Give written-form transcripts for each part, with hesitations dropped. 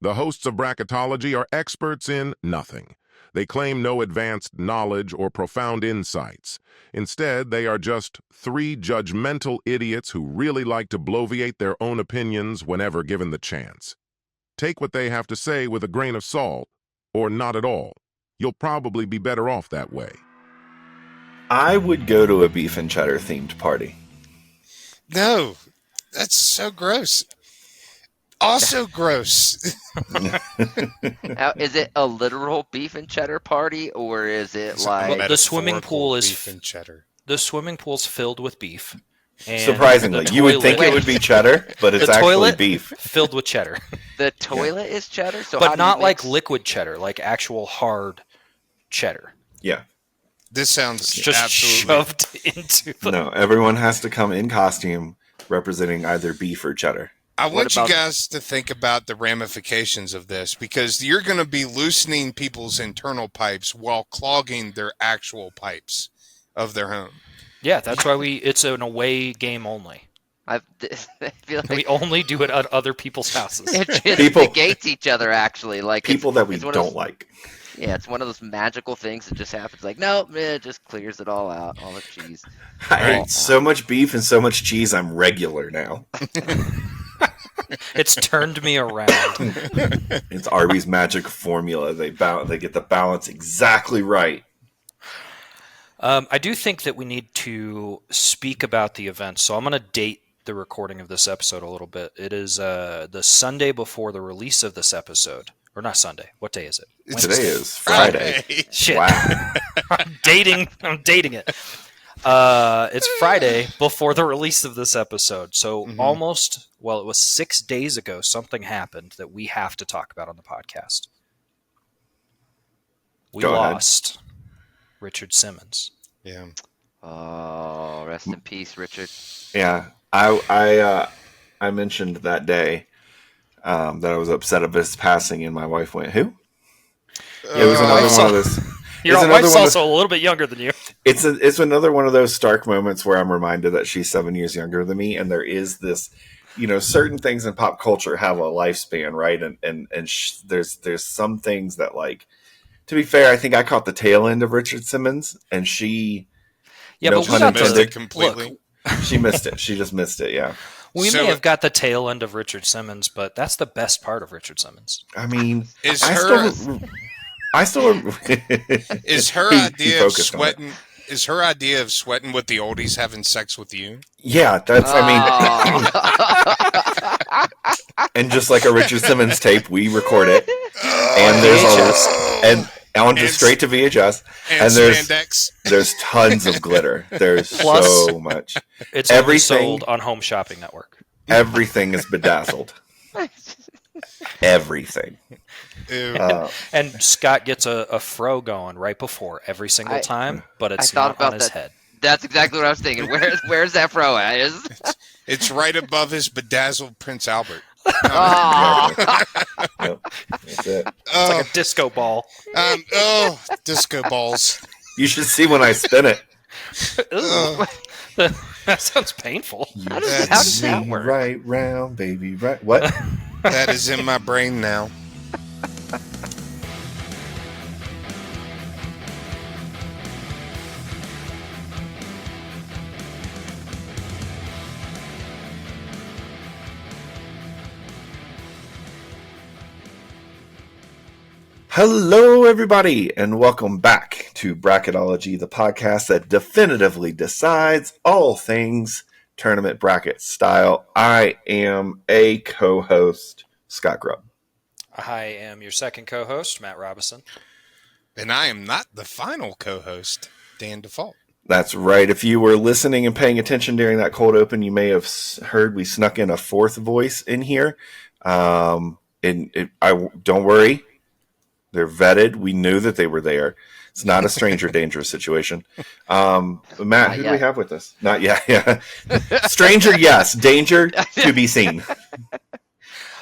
The hosts of Bracketology are experts in nothing. They claim no advanced knowledge or profound insights. Instead, they are just three judgmental idiots who really like to bloviate their own opinions whenever given the chance. Take what they have to say with a grain of salt, or not at all. You'll probably be better off that way. I would go to a beef and cheddar themed party. No, that's so gross. Also gross. Now, is it a literal beef and cheddar party, or is it like the swimming pool is beef and cheddar? The swimming pool's filled with beef. And surprisingly, you would think it would be cheddar, but it's actually beef filled with cheddar. The toilet is cheddar, so but not like liquid cheddar, like actual hard cheddar. Yeah. This sounds just absolutely shoved into the... No, everyone has to come in costume representing either beef or cheddar. I want you guys to think about the ramifications of this, because you're going to be loosening people's internal pipes while clogging their actual pipes of their home. Yeah, that's why it's an away game only. I feel like we only do it at other people's houses. It just negates each other, actually. Like people that we don't like. Yeah, it's one of those magical things that just happens. Like, nope, it just clears it all out, all the cheese. I ate so much beef and so much cheese, I'm regular now. It's turned me around. It's Arby's magic formula. They get the balance exactly right. I do think that we need to speak about the event. So I'm going to date the recording of this episode a little bit. It is the Sunday before the release of this episode. Or not Sunday. What day is it? Wednesday. Today is Friday. Shit. Wow. I'm dating it. It's Friday before the release of this episode. So it was 6 days ago, something happened that we have to talk about on the podcast. We lost Richard Simmons. Yeah. Oh, rest in peace, Richard. Yeah. I mentioned that day that I was upset of his passing, and my wife went, "Who?" It was another one of those. Your wife's also a little bit younger than you. It's another one of those stark moments where I'm reminded that she's 7 years younger than me, and there is this, certain things in pop culture have a lifespan, right? And there's some things that, like, to be fair, I think I caught the tail end of Richard Simmons, and she, but we missed it completely. She missed it. She just missed it. Yeah. We may have got the tail end of Richard Simmons, but that's the best part of Richard Simmons. I mean, is her idea of sweating? Is her idea of sweating with the oldies having sex with you? Yeah, that's. I mean, and just like a Richard Simmons tape, we record it, and there's straight to VHS, and there's tons of glitter. There's so much. It's everything sold on Home Shopping Network. Everything is bedazzled. Everything. And Scott gets a fro going right before every single time, but it's not on his head. That's exactly what I was thinking. Where's that fro at? It's right above his bedazzled Prince Albert. Yep, that's it. It's like a disco ball. Disco balls. You should see when I spin it. That sounds painful. How does that work? Right round, baby. Right. What? That is in my brain now. Hello, everybody, and welcome back to Bracketology, the podcast that definitively decides all things tournament bracket style. I am a co-host, Scott Grubb. I am your second co-host, Matt Robison. And I am not the final co-host, Dan Default. That's right. If you were listening and paying attention during that cold open, you may have heard we snuck in a fourth voice in here. Don't worry. They're vetted. We knew that they were there. It's not a stranger danger situation. Matt, who do we have with us? Not yet. Yeah. Stranger, yes. Danger to be seen.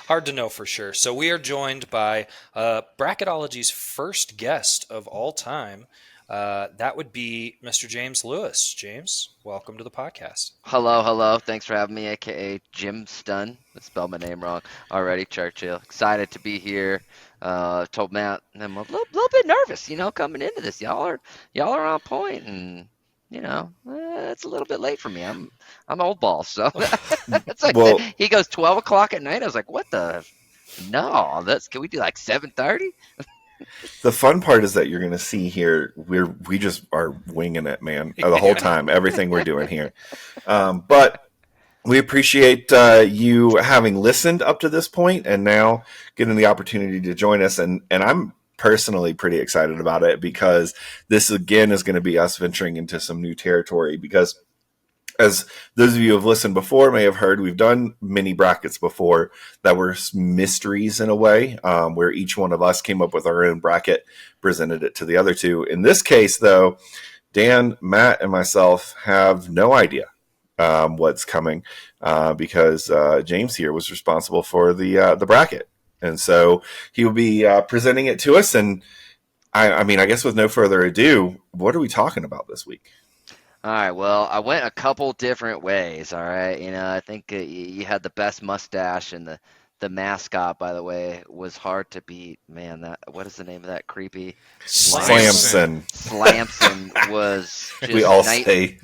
Hard to know for sure. So we are joined by Bracketology's first guest of all time, That would be Mr. James Lewis. James, welcome to the podcast. Hello. Thanks for having me, aka Jim Stun. I spelled my name wrong already. Churchill. Excited to be here. Told Matt I'm a little bit nervous, coming into this. Y'all are on point, and it's a little bit late for me. I'm old ball, so it's like Well- he goes 12 o'clock at night. I was like, what the? No, can we do like 7:30? The fun part is that you're going to see here, we just are winging it, man, the whole time, everything we're doing here. But we appreciate you having listened up to this point and now getting the opportunity to join us. And I'm personally pretty excited about it because this, again, is going to be us venturing into some new territory because as those of you who have listened before may have heard, we've done mini brackets before that were mysteries in a way, where each one of us came up with our own bracket, presented it to the other two. In this case, though, Dan, Matt, and myself have no idea what's coming because James here was responsible for the bracket. And so he will be presenting it to us. And I guess with no further ado, what are we talking about this week? All right, well, I went a couple different ways, all right? I think you had the best mustache, and the mascot, by the way, was hard to beat. Man, what is the name of that creepy? Slamson. Slamson was just We all say.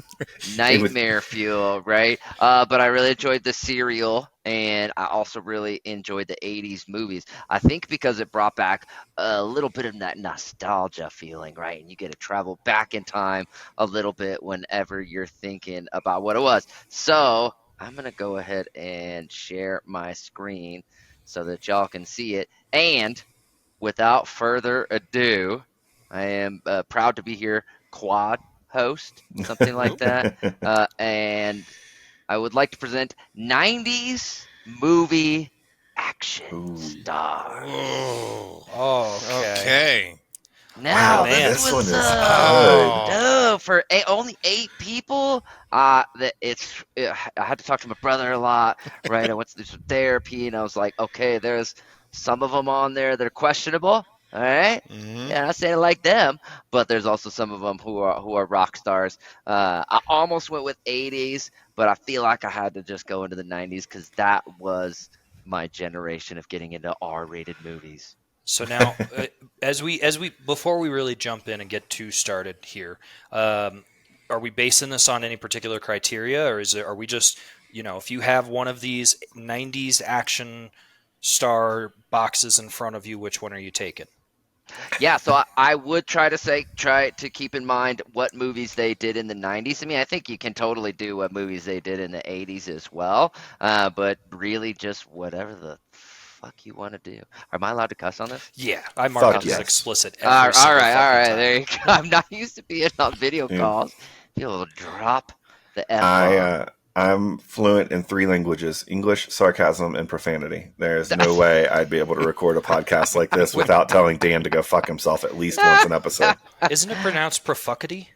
nightmare fuel, right? But I really enjoyed the cereal, and I also really enjoyed the 80s movies. I think because it brought back a little bit of that nostalgia feeling, right? And you get to travel back in time a little bit whenever you're thinking about what it was. So I'm going to go ahead and share my screen so that y'all can see it. And without further ado, I am proud to be here, quad host, something like that. And I would like to present 90s movie action star. Oh, okay. Now, Wow, man. this This one was is for only 8 people. I had to talk to my brother a lot, right? I went to do some therapy, and I was like, okay, there's some of them on there that are questionable. All right, yeah, I say it like them, but there's also some of them who are rock stars. I almost went with 80s, but I feel like I had to just go into the 90s because that was my generation of getting into R-rated movies. So now, as we before we really jump in and get too started here, are we basing this on any particular criteria, or are we just, if you have one of these 90s action star boxes in front of you, which one are you taking? Yeah, so I would try to keep in mind what movies they did in the 90s. I mean, I think you can totally do what movies they did in the 80s as well, but really just whatever the fuck you want to do. Am I allowed to cuss on this? Yeah, I mark Fuck it as yes. explicit. All Every single right, fucking time. there you go. I'm not used to being on video Yeah. calls. You'll drop the F-bomb. I'm fluent in 3 languages: English, sarcasm, and profanity. There's no way I'd be able to record a podcast like this without telling Dan to go fuck himself at least once an episode. Isn't it pronounced profuckity?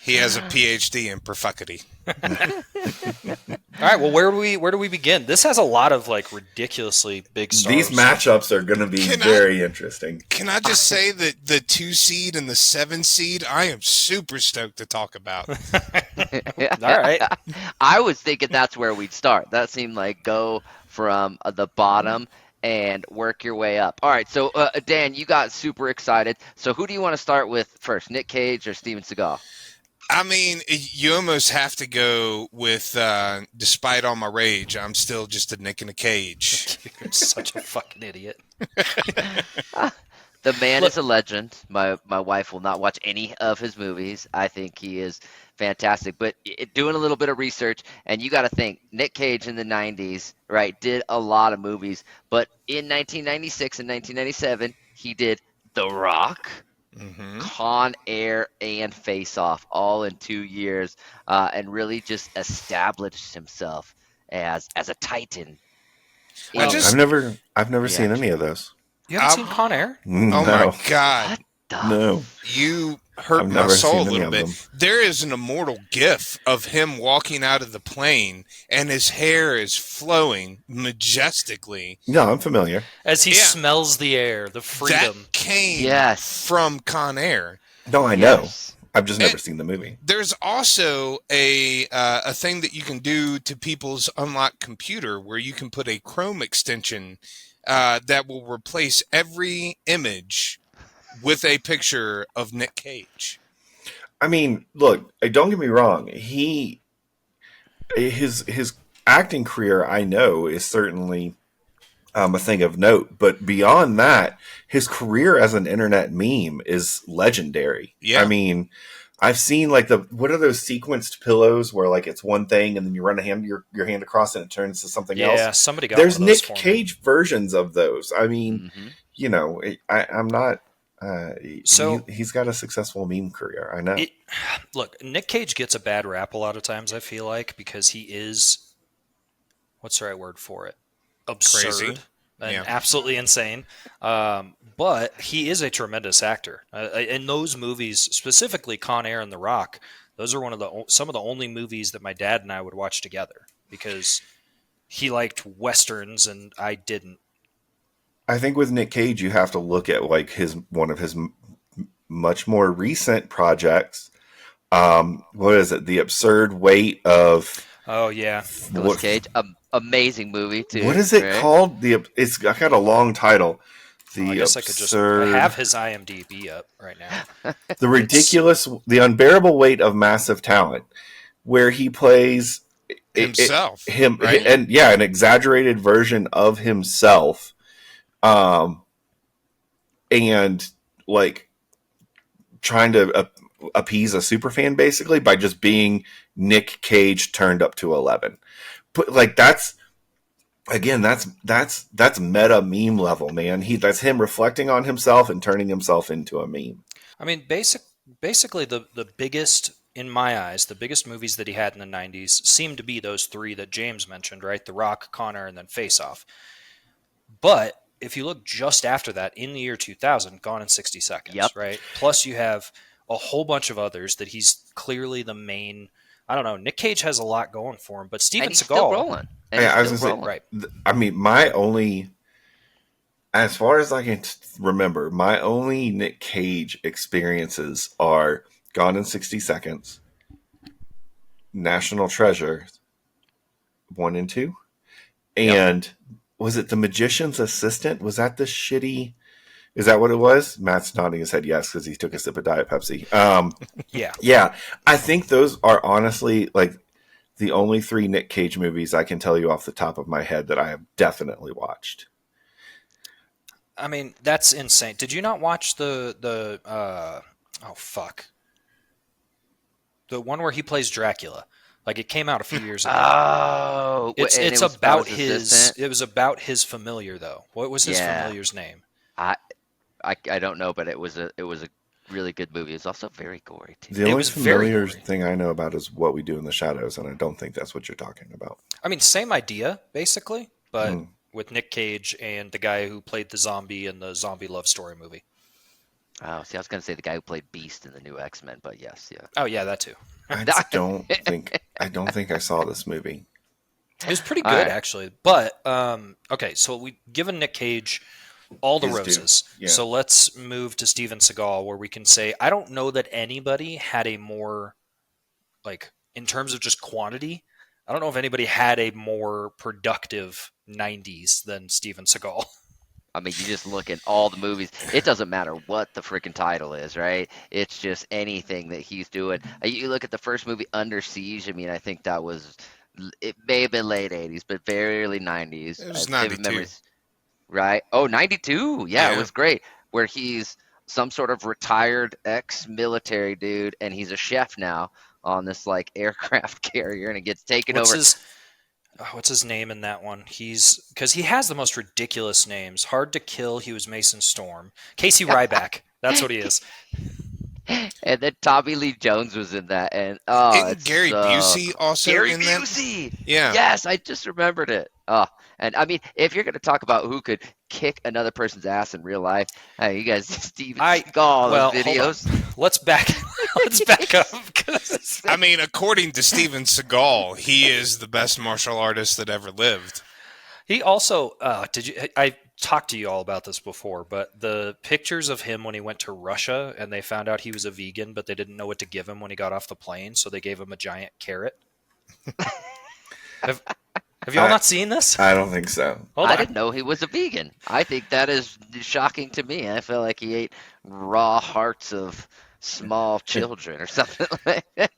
He has a PhD in perfuckity. All right, well, where do we begin? This has a lot of ridiculously big stars. These matchups are going to be very interesting. Can I just say that the 2 seed and the 7 seed, I am super stoked to talk about. All right. I was thinking that's where we'd start. That seemed like go from the bottom and work your way up. All right, so Dan, you got super excited. So who do you want to start with first, Nick Cage or Steven Seagal? I mean, you almost have to go with, despite all my rage, I'm still just a Nick in a cage. You're such a fucking idiot. The man is a legend. My wife will not watch any of his movies. I think he is fantastic. But doing a little bit of research, and you got to think, Nick Cage in the 90s, right, did a lot of movies. But in 1996 and 1997, he did The Rock, Con Air, and Face Off, all in 2 years, and really just established himself as a titan. I've never seen any of those. You haven't seen Con Air? Oh No. my God. No. hurt I've my never soul a seen any little of bit. them. There is an immortal gif of him walking out of the plane, and his hair is flowing majestically. No, I'm familiar. As he Yeah. smells the air, the freedom. That came Yes. from Con Air. No, I know. Yes. I've just never And- seen the movie. There's also a thing that you can do to people's unlocked computer where you can put a Chrome extension that will replace every image with a picture of Nick Cage. I mean, look, don't get me wrong. His acting career, I know, is certainly a thing of note. But beyond that, his career as an internet meme is legendary. Yeah. I mean, I've seen like what are those sequenced pillows where like it's one thing and then you run your hand across it and it turns to something Yeah, else. somebody got There's one of those Nick for me. Cage versions of those. I mean, Mhm. you know, I'm not. So- he's got a successful meme career. I know. Look, Nick Cage gets a bad rap a lot of times, I feel like, because he is, what's the right word for it? Absurd. Crazy. And Yeah. absolutely insane. But he is a tremendous actor. In those movies, specifically Con Air and The Rock, those are some of the only movies that my dad and I would watch together because he liked Westerns and I didn't. I think with Nick Cage, you have to look at like one of his much more recent projects. What is it? The Absurd Weight of Oh, yeah. Nicolas Cage, amazing movie too. what is it right? called? It's got a long title. I guess I could just. I Absurd, have his IMDb up right now. the ridiculous, the unbearable weight of massive talent, where he plays Himself. right? And yeah, an exaggerated version of himself, and like trying to appease a super fan basically by just being Nick Cage turned up to 11. But like that's meta meme level, man. That's him reflecting on himself and turning himself into a meme. I mean, basically, the biggest, in my eyes, the biggest movies that he had in the 90s seemed to be those three that James mentioned, right? The Rock, Con Air, and then Face Off. But if you look just after that, in the year 2000, Gone in 60 Seconds, Yep. right? Plus you have a whole bunch of others that he's clearly the main. I don't know. Nick Cage has a lot going for him, but Steven And he's Seagal, still rolling. And Yeah, I he's was still gonna say, rolling. right? I mean, my only, as far as I can remember, my only Nick Cage experiences are Gone in 60 Seconds, National Treasure 1 and 2, and was it The Magician's Assistant? Was that the shitty? Is that what it was? Matt's nodding his head yes because he took a sip of Diet Pepsi. Yeah. Yeah, I think those are honestly like the only 3 Nick Cage movies I can tell you off the top of my head that I have definitely watched. I mean, that's insane. Did you not watch the oh fuck, the one where he plays Dracula? Like it came out a few years ago. Oh, It's and it's it was about his his. assistant? It was about his familiar though. What was his Yeah. familiar's name? I don't know, but it was a really good movie. It's also very gory too. The It only was very familiar gory. thing I know about is What We Do in the Shadows, and I don't think that's what you're talking about. I mean, same idea basically, but Hmm. with Nick Cage and the guy who played the zombie in the zombie love story movie. Oh, see, I was gonna say the guy who played Beast in the new X-Men, but yes, yeah. Oh yeah, that too. I don't think I saw this movie. It was pretty All good right. actually. But okay, so we've given Nick Cage all the His due. roses. Yeah. So let's move to Steven Seagal, where we can say I don't know that anybody had a more, like, in terms of just quantity, I don't know if anybody had a more productive 90s than Steven Seagal. I mean, you just look at all the movies. It doesn't matter what the freaking title is, right? It's just anything that he's doing. You look at the first movie, Under Siege. I mean, I think that was, it may have been late 80s, but very early 90s. It was I have vivid 92. Right? Oh, 92. Yeah, Yeah. it was great. Where he's some sort of retired ex-military dude, and he's a chef now on this like aircraft carrier, and it gets taken What's over. what's his name in that one? Because he has the most ridiculous names. Hard to Kill, he was Mason Storm. Casey Ryback, that's what he is. And then Tommy Lee Jones was in that, and oh, Isn't it's Gary so Busey also Gary in that? Busey. Yeah. Yes, I just remembered it. Oh, And I mean, if you're going to talk about who could kick another person's ass in real life, hey, you guys, Steven Seagal, well, those hold videos. on. Let's back up. 'Cause I mean, according to Steven Seagal, he is the best martial artist that ever lived. he also I talked to you all about this before, but the pictures of him when he went to Russia and they found out he was a vegan, but they didn't know what to give him when he got off the plane, so they gave him a giant carrot. Have you all not seen this? I don't think so. Hold I on. didn't know he was a vegan. I think that is shocking to me. I feel like he ate raw hearts of small children or something like that.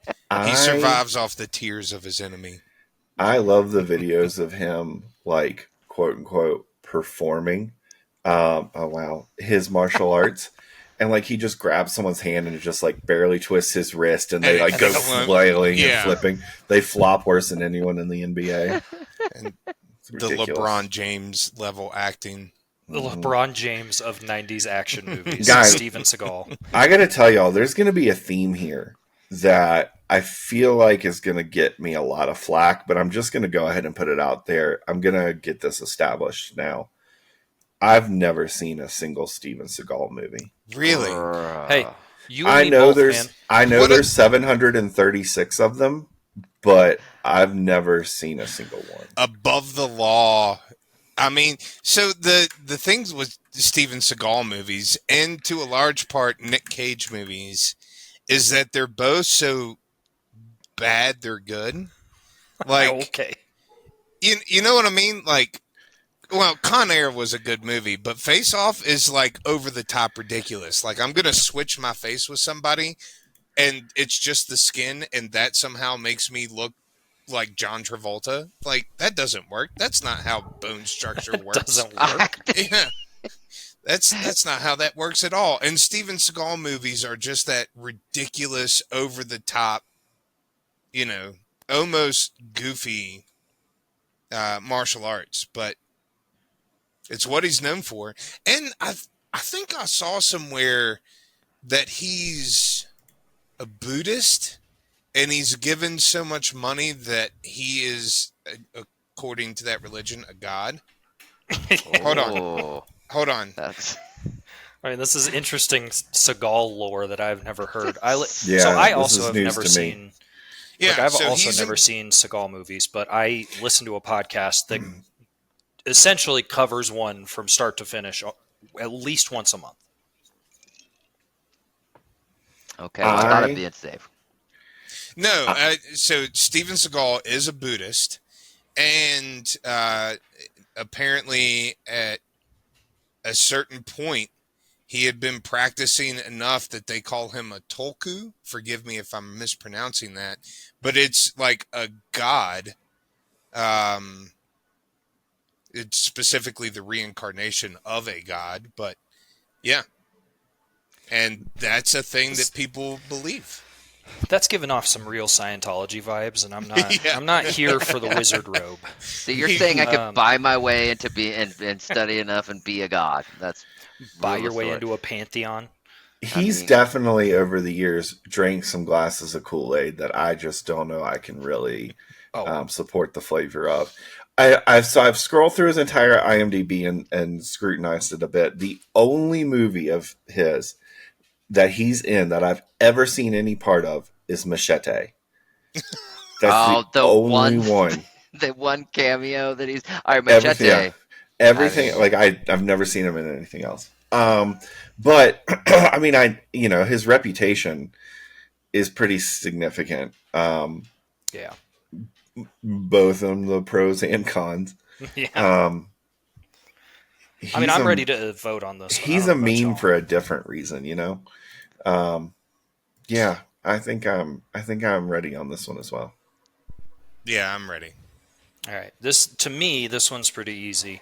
He survives off the tears of his enemy. I love the videos of him, like, quote unquote, performing. His martial arts. And like he just grabs someone's hand and just like barely twists his wrist, and they like go flailing and flipping. They flop worse than anyone in the NBA. And the LeBron James level acting. The LeBron James of 90s action movies. Guys, Steven Seagal. I got to tell y'all, there's going to be a theme here that I feel like is going to get me a lot of flack, but I'm just going to go ahead and put it out there. I'm going to get this established now. I've never seen a single Steven Seagal movie. Really? Hey, you and me both, man. I know there's 736 of them, but I've never seen a single one. Above the Law. I mean, so the things with Steven Seagal movies, and to a large part Nick Cage movies, is that they're both so bad they're good. Like, okay. You know what I mean? Like, well, Con Air was a good movie, but Face Off is like over the top ridiculous. Like, I'm going to switch my face with somebody and it's just the skin, and that somehow makes me look like John Travolta. Like, that doesn't work. That's not how bone structure works. Doesn't work. Yeah. That's not how that works at all. And Steven Seagal movies are just that ridiculous, over the top, you know, almost goofy martial arts, but it's what he's known for. And I think I saw somewhere that he's a Buddhist, and he's given so much money that he is, according to that religion, a god. Hold on. That's I mean, this is interesting Seagal lore that I've never heard. So Yeah, I this also is have news never to me. seen. Yeah, Like, I've so also he's never seen Seagal movies, but I listen to a podcast that essentially covers one from start to finish at least once a month. okay. Well, I thought it'd be safe. No, so Steven Seagal is a Buddhist, and apparently at a certain point, he had been practicing enough that they call him a Tulku. Forgive me if I'm mispronouncing that, but it's like a god. It's specifically the reincarnation of a god, but yeah. And that's a thing that people believe. That's given off some real Scientology vibes, and I'm not. Yeah. I'm not here for the wizard robe. So you're saying I could buy my way into and study enough and be a god? That's Buy real your way story. into a pantheon. He's definitely, over the years, drank some glasses of Kool-Aid that I just don't know I can really support the flavor of. I've scrolled through his entire IMDb and scrutinized it a bit. The only movie of his that he's in that I've ever seen any part of is Machete. That's the only one. The one cameo that he's all right, Machete. Everything, like I've never seen him in anything else. But I mean, his reputation is pretty significant. Yeah. Both on the pros and cons. Yeah. He's I mean, I'm ready to vote on this one. He's a meme for a different reason, you know. Yeah, I think I'm ready on this one as well. Yeah, I'm ready. All right. To me, this one's pretty easy.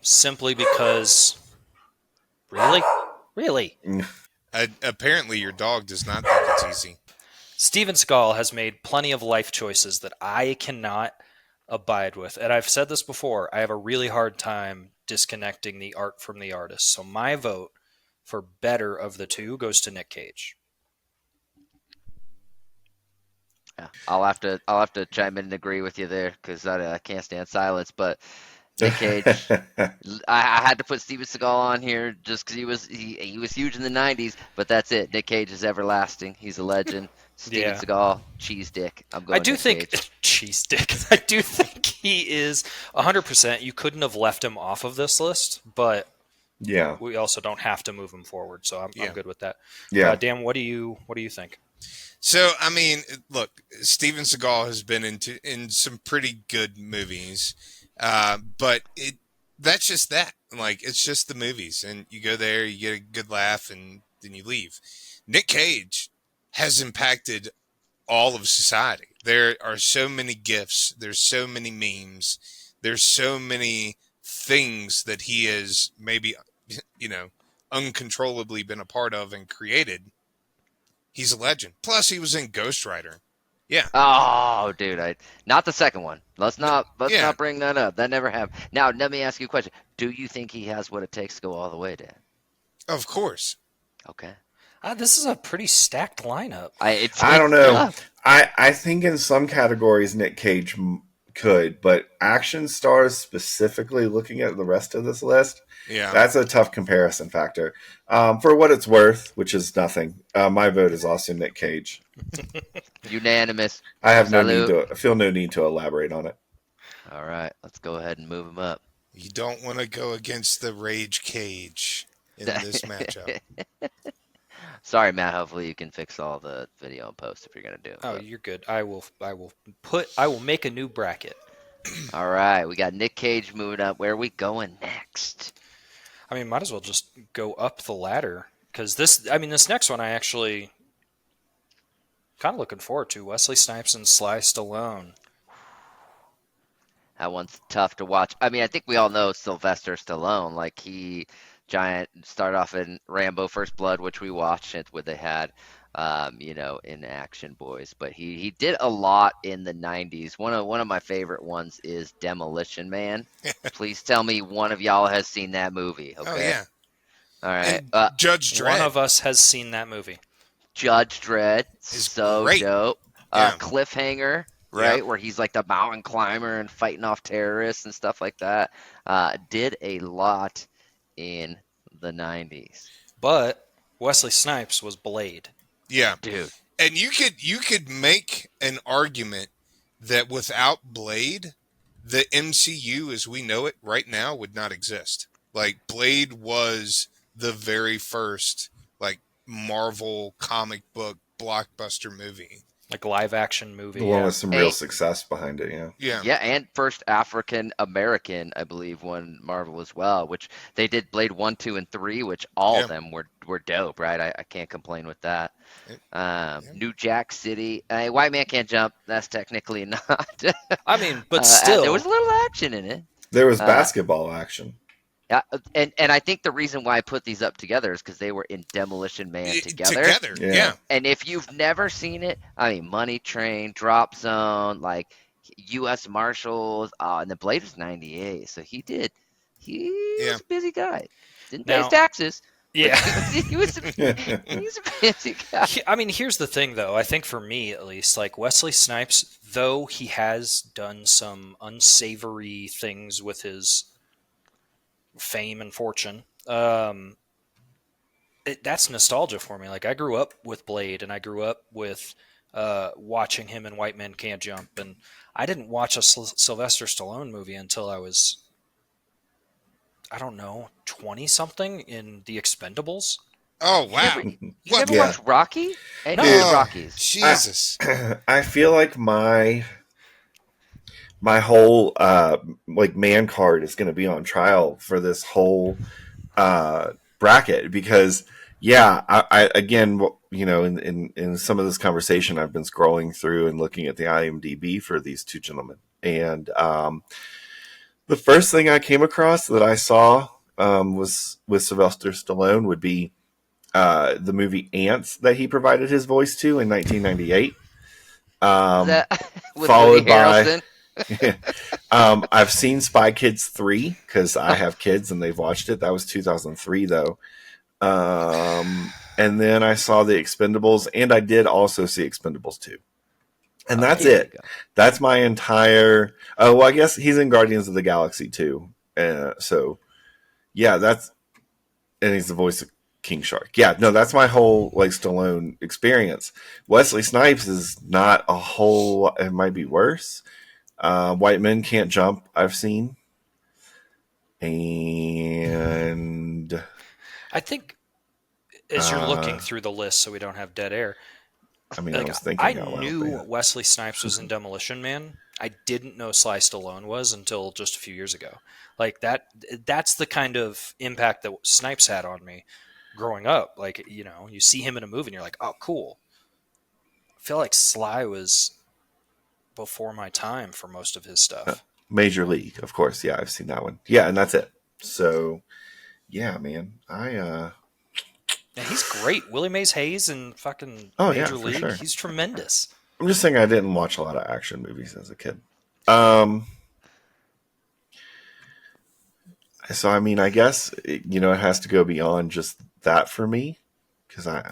Simply because, really, Apparently, your dog does not think it's easy. Steven Seagal has made plenty of life choices that I cannot abide with. And I've said this before, I have a really hard time disconnecting the art from the artist. So my vote for better of the two goes to Nick Cage. Yeah, I'll have to chime in and agree with you there because I can't stand silence. But Nick Cage, I had to put Steven Seagal on here just because he was huge in the '90s. But that's it. Nick Cage is everlasting. He's a legend. Steven Yeah. Seagal, cheese dick. I'm I going do Nick think Cage. cheese dick. I do think he is 100%. You couldn't have left him off of this list, but Yeah. we also don't have to move him forward. So I'm Yeah. good with that. Yeah. Dan, what do you think? So, I mean, look, Steven Seagal has been in some pretty good movies, but that's just that. Like, it's just the movies, and you go there, you get a good laugh, and then you leave. Nick Cage has impacted all of society. There are so many gifs. There's so many memes. There's so many things that he has maybe, uncontrollably been a part of and created. He's a legend. Plus, he was in Ghost Rider. Yeah. Oh, dude, not the second one. Let's not Yeah. bring that up. That never happened. Now, let me ask you a question. Do you think he has what it takes to go all the way, Dan? Of course. Okay. This is a pretty stacked lineup. I don't know. tough. I think in some categories Nick Cage could, but action stars specifically, looking at the rest of this list, Yeah. that's a tough comparison factor. For what it's worth, which is nothing, my vote is also Nick Cage. Unanimous. I have Salute. I feel no need to elaborate on it. All right, let's go ahead and move him up. You don't want to go against the Rage Cage in this matchup. Sorry, Matt. Hopefully you can fix all the video and post if you're gonna do it. Oh, but- you're good. I will make a new bracket. All right, we got Nick Cage moving up. Where are we going next? I mean, might as well just go up the ladder because this next one I actually kind of looking forward to. Wesley Snipes and Sly Stallone. That one's tough to watch. I mean, I think we all know Sylvester Stallone. Like he started off in Rambo: First Blood, which we watched it where they had, in Action Boys. But he did a lot in the '90s. One of my favorite ones is Demolition Man. Please tell me one of y'all has seen that movie. Okay. Oh, yeah. All right. And Judge Dredd. One of us has seen that movie. Judge Dredd, Is so great. dope. Yeah. Cliffhanger, right, Yeah. where he's like the mountain climber and fighting off terrorists and stuff like that. Did a lot in the '90s, But Wesley Snipes was Blade. Yeah. dude. And you could make an argument that without Blade, the MCU as we know it right now would not exist. Like Blade was the very first like Marvel comic book blockbuster movie. Like live action movie. The one Yeah. with some Hey. real success behind it, yeah. Yeah. Yeah, and first African American, I believe, one Marvel as well. Which they did Blade 1, 2, and 3, which all Yeah. of them were dope, right? I can't complain with that. Yeah. New Jack City, White Man Can't Jump. That's technically not. I mean, but still, there was a little action in it. There was basketball action. Yeah, and I think the reason why I put these up together is because they were in Demolition Man together. Yeah. Yeah. And if you've never seen it, I mean, Money Train, Drop Zone, like U.S. Marshals, and the Blade was '98, so he was a busy guy. Didn't pay his Now- taxes. but yeah. he was a busy guy. I mean, here's the thing, though. I think for me, at least, like Wesley Snipes, though he has done some unsavory things with his fame and fortune, that's nostalgia for me. Like I grew up with Blade, and I grew up with watching him in White Men Can't Jump, and I didn't watch a Sylvester Stallone movie until I was, I don't know, 20 something in The Expendables. Oh wow. You What? never Yeah. watched Rocky? Any No. of the Rockies? Jesus. I feel like my whole like man card is going to be on trial for this whole bracket because I again, in some of this conversation I've been scrolling through and looking at the IMDb for these two gentlemen, and the first thing I came across that I saw was with Sylvester Stallone would be the movie Ants that he provided his voice to in 1998. With followed Woody by- Harrelson? I've seen Spy Kids 3 because I have kids and they've watched it. That was 2003 though. And then I saw The Expendables, and I did also see Expendables 2. And that's There you it. go. That's my entire. Oh, well, I guess he's in Guardians of the Galaxy too. So, yeah, that's. And he's the voice of King Shark. Yeah, no, that's my whole like Stallone experience. Wesley Snipes is not a whole. It might be worse. White Men Can't Jump. I've seen, and I think as you're looking through the list, so we don't have dead air. I mean, Like, I was thinking. I out loud, knew but yeah. Wesley Snipes was in Demolition Man. I didn't know Sly Stallone was until just a few years ago. Like that's the kind of impact that Snipes had on me growing up. Like, you know, you see him in a movie and you're like, oh, cool. I feel like Sly was before my time for most of his stuff. Major League, of course. Yeah, I've seen that one. Yeah, and that's it. So, yeah, man, Yeah, he's great. Willie Mays Hayes in fucking Oh, yeah, Major for League. sure. He's tremendous. I'm just saying I didn't watch a lot of action movies as a kid. So, I mean, I guess, it has to go beyond just that for me. Because I just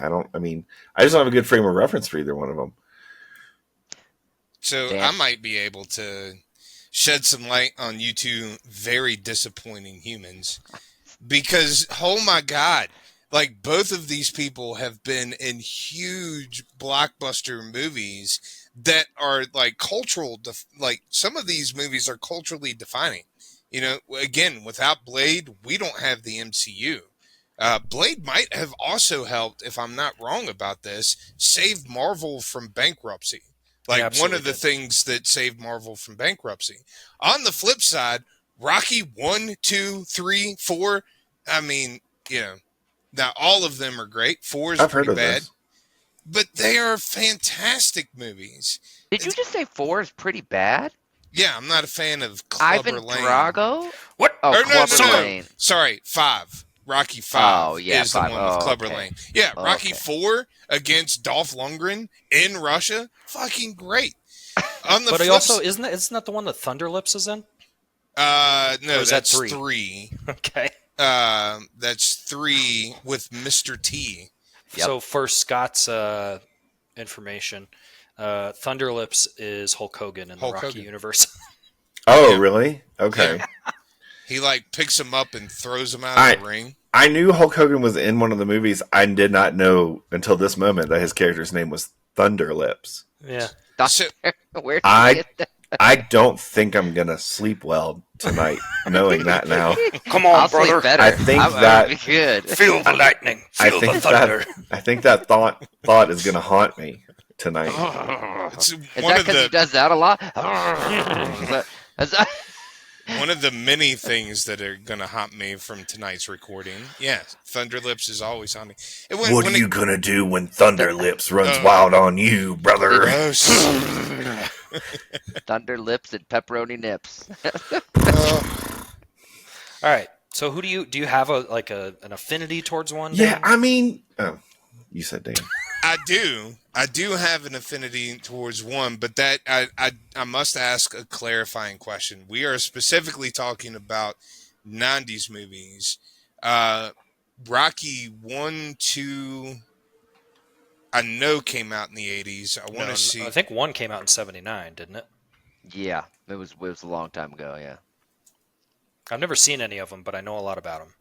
don't have a good frame of reference for either one of them. So Damn. I might be able to shed some light on you two very disappointing humans. Because, oh my God, like both of these people have been in huge blockbuster movies that are like cultural, like some of these movies are culturally defining. You know, again, without Blade, we don't have the MCU. Blade might have also helped, if I'm not wrong about this, save Marvel from bankruptcy. Like one of the things that saved Marvel from bankruptcy. On the flip side, Rocky 1, 2, 3, 4, I mean, now all of them are great. 4 is I've heard pretty of bad. this. But they are fantastic movies. Did you just say 4 is pretty bad? Yeah, I'm not a fan of Clubber Ivan Lane. Drago? What? Oh, Or Clubber no. Lane. Sorry, 5. Rocky 5 Oh, yeah, is 5. the one with Oh, Clubber okay. Lane. Yeah, Rocky Okay. 4 against Dolph Lundgren in Russia, fucking great. On the But he flip also isn't that the one that Thunderlips is in? no, Or is that that's 3? 3. Okay. That's 3 with Mr. T. Yep. So for Scott's information, Thunderlips is Hulk Hogan in Hulk the Rocky Hogan. universe. Oh, Yeah. really? Okay. He like picks him up and throws him out of the ring. I knew Hulk Hogan was in one of the movies. I did not know until this moment that his character's name was Thunderlips. Yeah. So, Where did I- you get that? I don't think I'm going to sleep well tonight knowing that now. Come on, I'll brother. sleep better. I think I'm that- be good. Feel the lightning. I Feel think the thunder. I think that thought is going to haunt me tonight. it's Is one that of because he the does that a lot? Is that- one of the many things that are going to haunt me from tonight's recording. Yeah, Thunderlips is always on me. What are you going to do when Thunderlips runs wild on you, brother? Thunder lips and pepperoni nips. All right. So who do you have an affinity towards one? Yeah, Dan? oh, you said Dan. I do have an affinity towards one, but that I must ask a clarifying question. We are specifically talking about 90s movies. Rocky 1, 2, I know came out in the 80s. I want to see. I think 1 came out in '79, didn't it? Yeah, it was a long time ago. Yeah. I've never seen any of them, but I know a lot about them.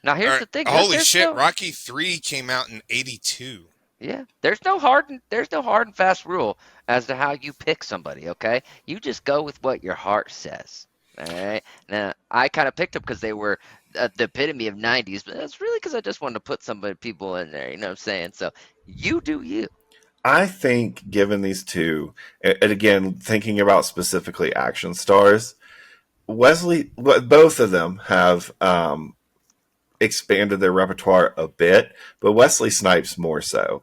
Now here's Or- the thing. holy there's shit! no- Rocky 3 came out in 82. Yeah, there's no hard and fast rule as to how you pick somebody. Okay, you just go with what your heart says. All right. Now I kind of picked them because they were the epitome of '90s, but that's really because I just wanted to put people in there. You know what I'm saying? So you do you. I think given these two, and again, thinking about specifically action stars, both of them have expanded their repertoire a bit, but Wesley Snipes more so.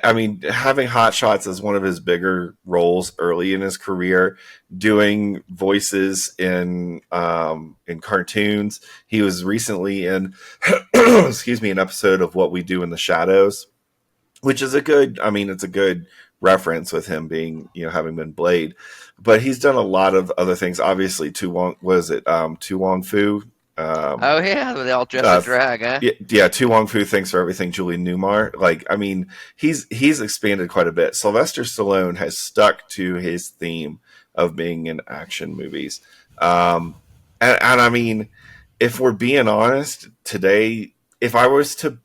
I mean, having Hot Shots as one of his bigger roles early in his career, doing voices in cartoons. He was recently in, an episode of What We Do in the Shadows, which is it's a good reference with him being, having been Blade. But he's done a lot of other things. Obviously, Tu Wong Fu, Oh yeah, they all dress Uh, in drag, huh? Yeah, Tu Wong Fu, thanks for everything, Julie Newmar. Like, I mean, he's expanded quite a bit. Sylvester Stallone has stuck to his theme of being in action movies. And I mean, if we're being honest, today, if I was to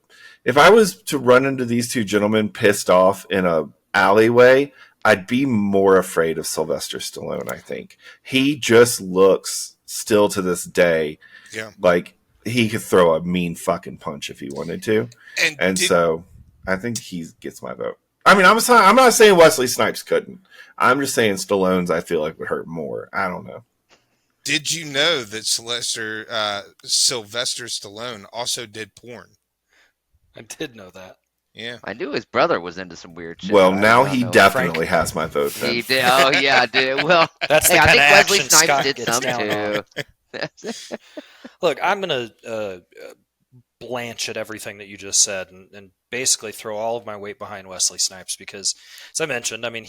run into these two gentlemen pissed off in a alleyway, I'd be more afraid of Sylvester Stallone, I think. He just looks, still to this day, Yeah. like he could throw a mean fucking punch if he wanted to. And so I think he gets my vote. I mean, I'm not saying Wesley Snipes couldn't. I'm just saying Stallone's, I feel like, would hurt more. I don't know. Did you know that Sylvester Stallone also did porn? I did know that. Yeah. I knew his brother was into some weird shit. Well, but I now don't he know. definitely has my vote. Then. He did. Oh yeah, dude. Well, That's the hey, I kind think of Wesley action Snipes Scott did gets some down too. on. Look, I'm going to blanch at everything that you just said and basically throw all of my weight behind Wesley Snipes because, as I mentioned, I mean,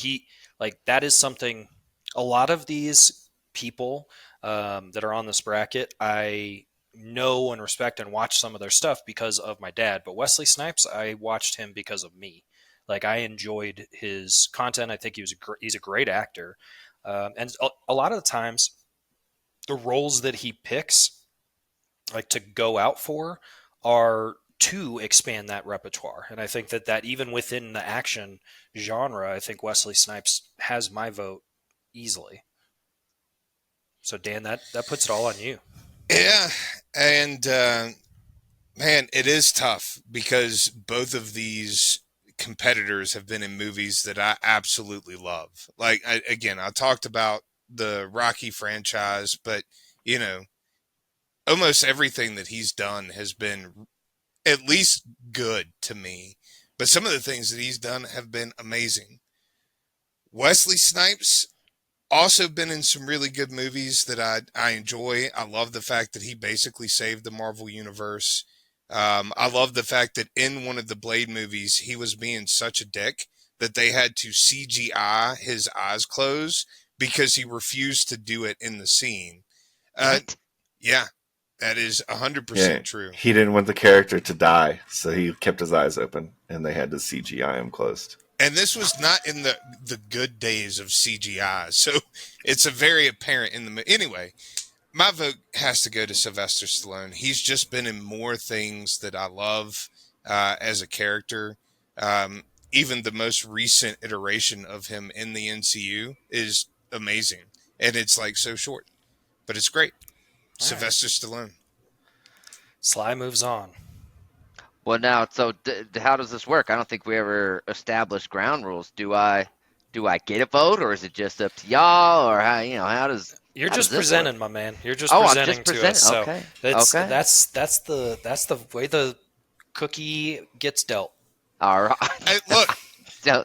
that is something, a lot of these people that are on this bracket, I know and respect and watch some of their stuff because of my dad. But Wesley Snipes, I watched him because of me. Like, I enjoyed his content. I think he's a great actor. And a lot of the times, the roles that he picks, like to go out for, are to expand that repertoire. And I think that even within the action genre, I think Wesley Snipes has my vote easily. So Dan, that puts it all on you. Yeah. And man, it is tough because both of these competitors have been in movies that I absolutely love. Like, I talked about the Rocky franchise, but you know, almost everything that he's done has been at least good to me. But some of the things that he's done have been amazing. Wesley Snipes also been in some really good movies that I enjoy. I love the fact that he basically saved the Marvel Universe. I love the fact that in one of the Blade movies, he was being such a dick that they had to CGI his eyes close because he refused to do it in the scene. Yeah, that is 100% true. He didn't want the character to die, so he kept his eyes open, and they had to CGI him closed. And this was not in the good days of CGI, so it's a very apparent in the... Anyway, my vote has to go to Sylvester Stallone. He's just been in more things that I love as a character. Even the most recent iteration of him in the MCU is amazing. And it's like so short, but it's great. Sylvester Stallone. Sly moves on. Well, now, so how does this work? I don't think we ever established ground rules. Do I get a vote, or is it just up to y'all, or how does? You're how just does this presenting, work? my man. You're just Oh, presenting I'm just to us. presenting. So Okay. that's the way the cookie gets dealt. All right. Hey, look, So,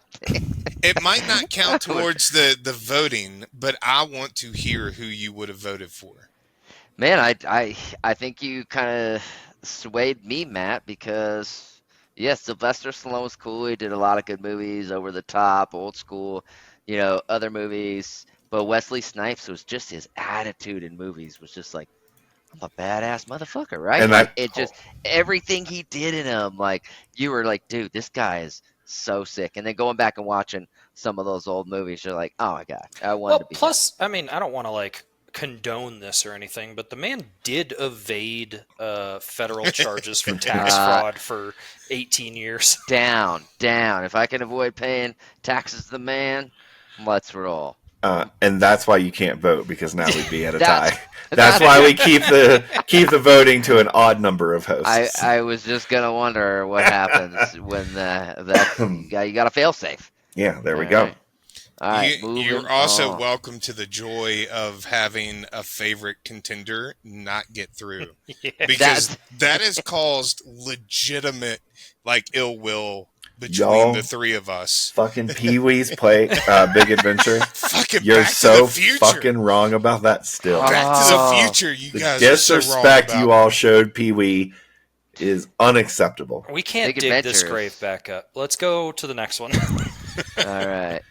it might not count towards the voting, but I want to hear who you would have voted for. man, I think you kind of swayed me, Matt, because yes, Sylvester Stallone was cool. He did a lot of good movies, over the top, old school, other movies. But Wesley Snipes was just his attitude in movies was just like, I'm a badass motherfucker, right? And Like, it just everything he did in him, like you were like, dude, this guy is so sick. And then going back and watching some of those old movies, you're like, oh my god, I wanted to be. Plus, I mean, I don't want to condone this or anything, but the man did evade federal charges for tax fraud for 18 years. down. If I can avoid paying taxes, the man, let's roll. And that's why you can't vote, because now we'd be at a That's- tie. That's why we keep the voting to an odd number of hosts. I was just gonna wonder what happens when you got to fail safe. Yeah, there we go. All right, You're also welcome to the joy of having a favorite contender not get through. Because that has caused legitimate ill will between the three of us. Fucking Pee-wee's Big Adventure. Fucking You're Back so to the Future. fucking wrong about that still. Back to the Future, you The guys are so wrong disrespect about. you all showed Pee-wee is unacceptable. We can't Big dig this Adventures. grave back up. Let's go to the next one. All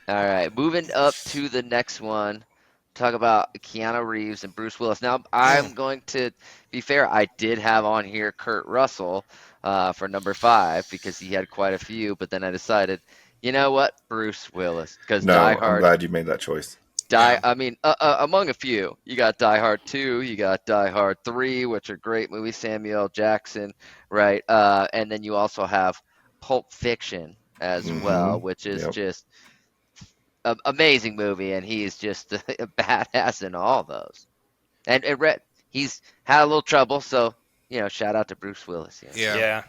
right. Moving up to the next one. talk about Keanu Reeves and Bruce Willis. Now, I'm going to be fair. I did have on here Kurt Russell for number 5 because he had quite a few, but then I decided, you know what, Bruce Willis, because No, Die I'm Hard. glad you made that choice. I mean, among a few, you got Die Hard 2, you got Die Hard 3, which are great movies. Samuel L. Jackson, right? And then you also have Pulp Fiction as well, which is Yep. just an amazing movie, and he's just a badass in all those. And he's had a little trouble, so shout out to Bruce Willis. Yeah.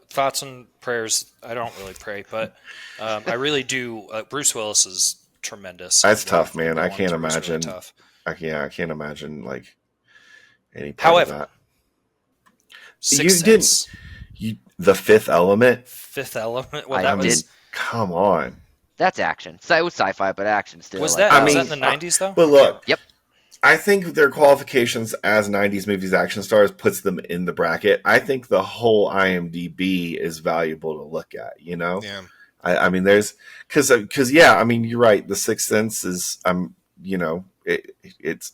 Thoughts and prayers. I don't really pray, but I really do. Bruce Willis is tremendous. That's One- tough, man. I one can't through is really imagine. tough. I can't imagine like any part However, of that. Sixth didn't- Sense, The Fifth Element. Fifth Element. Well, I that I mean, was. come on. That's action. So it was sci-fi, but action still. Was like, that? I Was mean, that in the '90s though? But look, Yep. I think their qualifications as '90s movies action stars puts them in the bracket. I think the whole IMDb is valuable to look at. Yeah. I mean, there's because yeah, I mean, you're right. The Sixth Sense is it's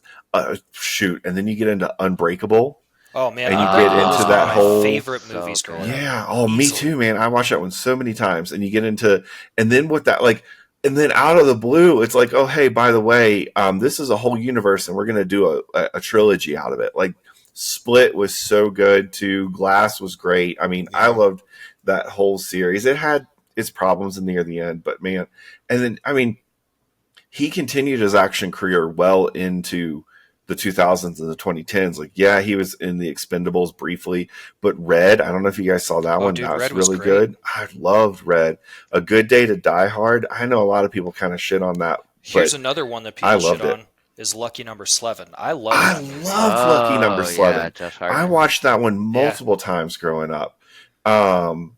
shoot, and then you get into Unbreakable. Oh man, And you get Unbreakable into was that one of my whole- favorite So movies good. growing up. Yeah. Oh, me Easily. too, man. I watched that one so many times, and you get into, and then with that, like, and then out of the blue, it's like, oh, hey, by the way, this is a whole universe, and we're gonna do a trilogy out of it. Like, Split was so good too. Glass was great. I mean, I Yeah. loved that whole series. It had its problems near the end, but man, and then I mean, he continued his action career well into the 2000s and the 2010s. Like, yeah, he was in the Expendables briefly, but Red, I don't know if you guys saw that one. Dude, That was Red was really great. good. I loved Red. A Good Day to Die Hard. I know a lot of people kind of shit on that. Here's but another one that I people shit loved it. on is Lucky Number 11. I love I that movie. love Lucky Number Oh, 11. Yeah, Josh I Hartnett. watched that one multiple times growing up. And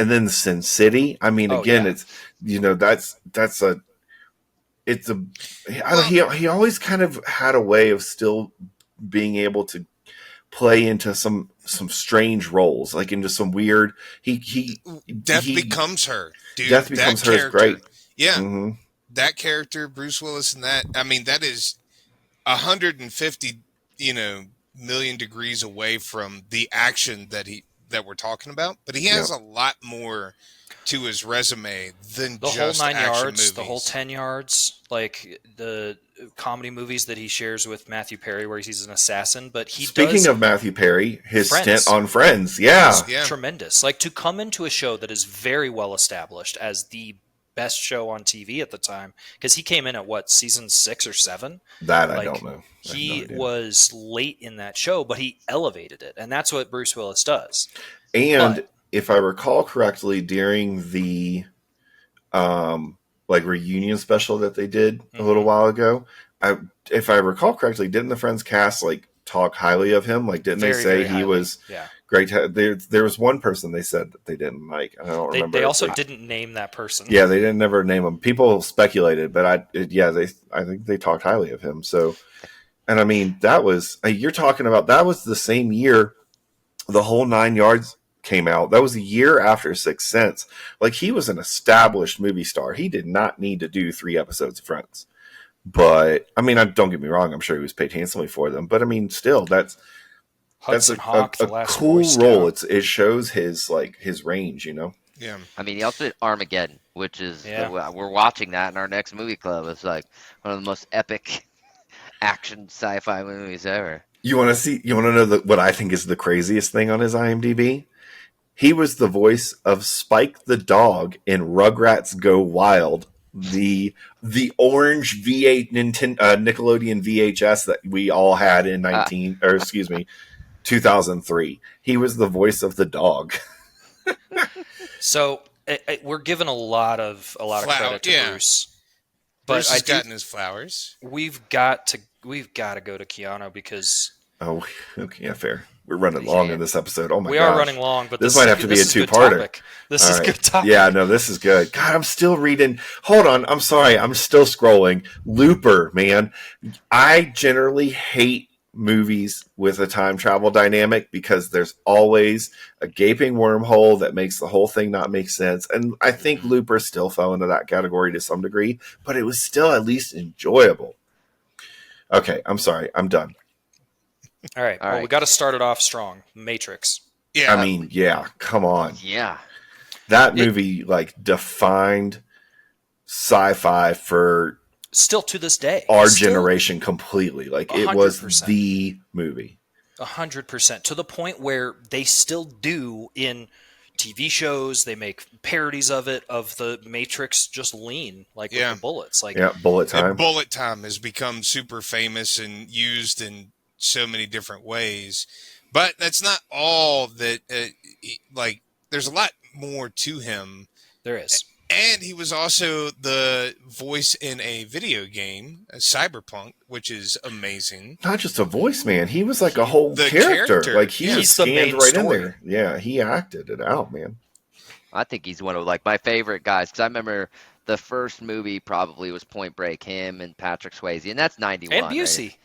then Sin City. I mean, Oh, again, yeah. it's he always kind of had a way of still being able to play into some strange roles, like into some weird. Death Becomes Her, dude. Death Becomes Her is character- great. Yeah, hmm that character, Bruce Willis, and that. I mean, that is 150, million degrees away from the action that we're talking about. But he has a lot more to his resume than The whole just 9 action yards, movies. the whole 10 yards, like the comedy movies that he shares with Matthew Perry, where he's an assassin. But he Speaking does of Matthew Perry, his Friends. stint on Friends, yeah, Yeah. tremendous. Like to come into a show that is very well established as the best show on TV at the time, because he came in at season 6 or 7. that I Like, don't know. I have no He idea. was late in that show, but he elevated it, and that's what Bruce Willis does. And But- if I recall correctly, during the reunion special that they did a little Mhm. while ago, if I recall correctly, didn't the Friends cast like talk highly of him? Like, didn't Very, they say very he highly. was Yeah. great? There was one person they said that they didn't like. I don't remember. They if also didn't name that person. Yeah, they didn't never name him. People speculated, but I think they talked highly of him. So, and I mean, that was you're talking about. That was the same year the whole 9 yards came out. That was a year after Sixth Sense. Like, he was an established movie star. He did not need to do 3 episodes of Friends. But I mean, don't get me wrong. I'm sure he was paid handsomely for them. But I mean, still, that's Hudson a Hawk, the last cool Boy Scout. role. It shows his range. Yeah. I mean, he also did Armageddon, which is Yeah. we're watching that in our next movie club. It's like one of the most epic action sci-fi movies ever. You want to know what I think is the craziest thing on his IMDb? He was the voice of Spike the dog in Rugrats Go Wild, the orange V8 Nickelodeon VHS that we all had in 2003. He was the voice of the dog. So we're giving a lot of credit to yeah. Bruce, Bruce but has gotten his flowers. we've got to go to Keanu because Oh, okay, yeah, fair. We're running long in this episode. Oh my we gosh. are running long. But This might have to be a is good two-parter. topic. This All is right. good topic. Yeah, no, this is good. God, I'm still reading. Hold on. I'm sorry. I'm still scrolling. Looper, man. I generally hate movies with a time travel dynamic because there's always a gaping wormhole that makes the whole thing not make sense. And I think Looper still fell into that category to some degree, but it was still at least enjoyable. Okay, I'm sorry. I'm done. All right. All Well, right. we got to start it off strong. Matrix. Yeah. I mean, yeah, come on. Yeah. That movie like defined sci-fi for Still to this day. our Still generation completely. Like it was 100%. the movie. 100%. To the point where they still do in TV shows, they make parodies of it, of the Matrix just lean, like Yeah. with the bullets. Like, Yeah, bullet And time. bullet time has become super famous and used in so many different ways. But that's not all that, like, there's a lot more to him. there is. And he was also the voice in a video game, Cyberpunk, which is amazing. Not just a voice, man. He was like a whole The character. character, Like he yeah. was He's the scanned main right story. in there. Yeah, he acted it out, man. I think he's one of like my favorite guys because I remember the first movie probably was Point Break, him and Patrick Swayze, and that's 91. And right? Busey.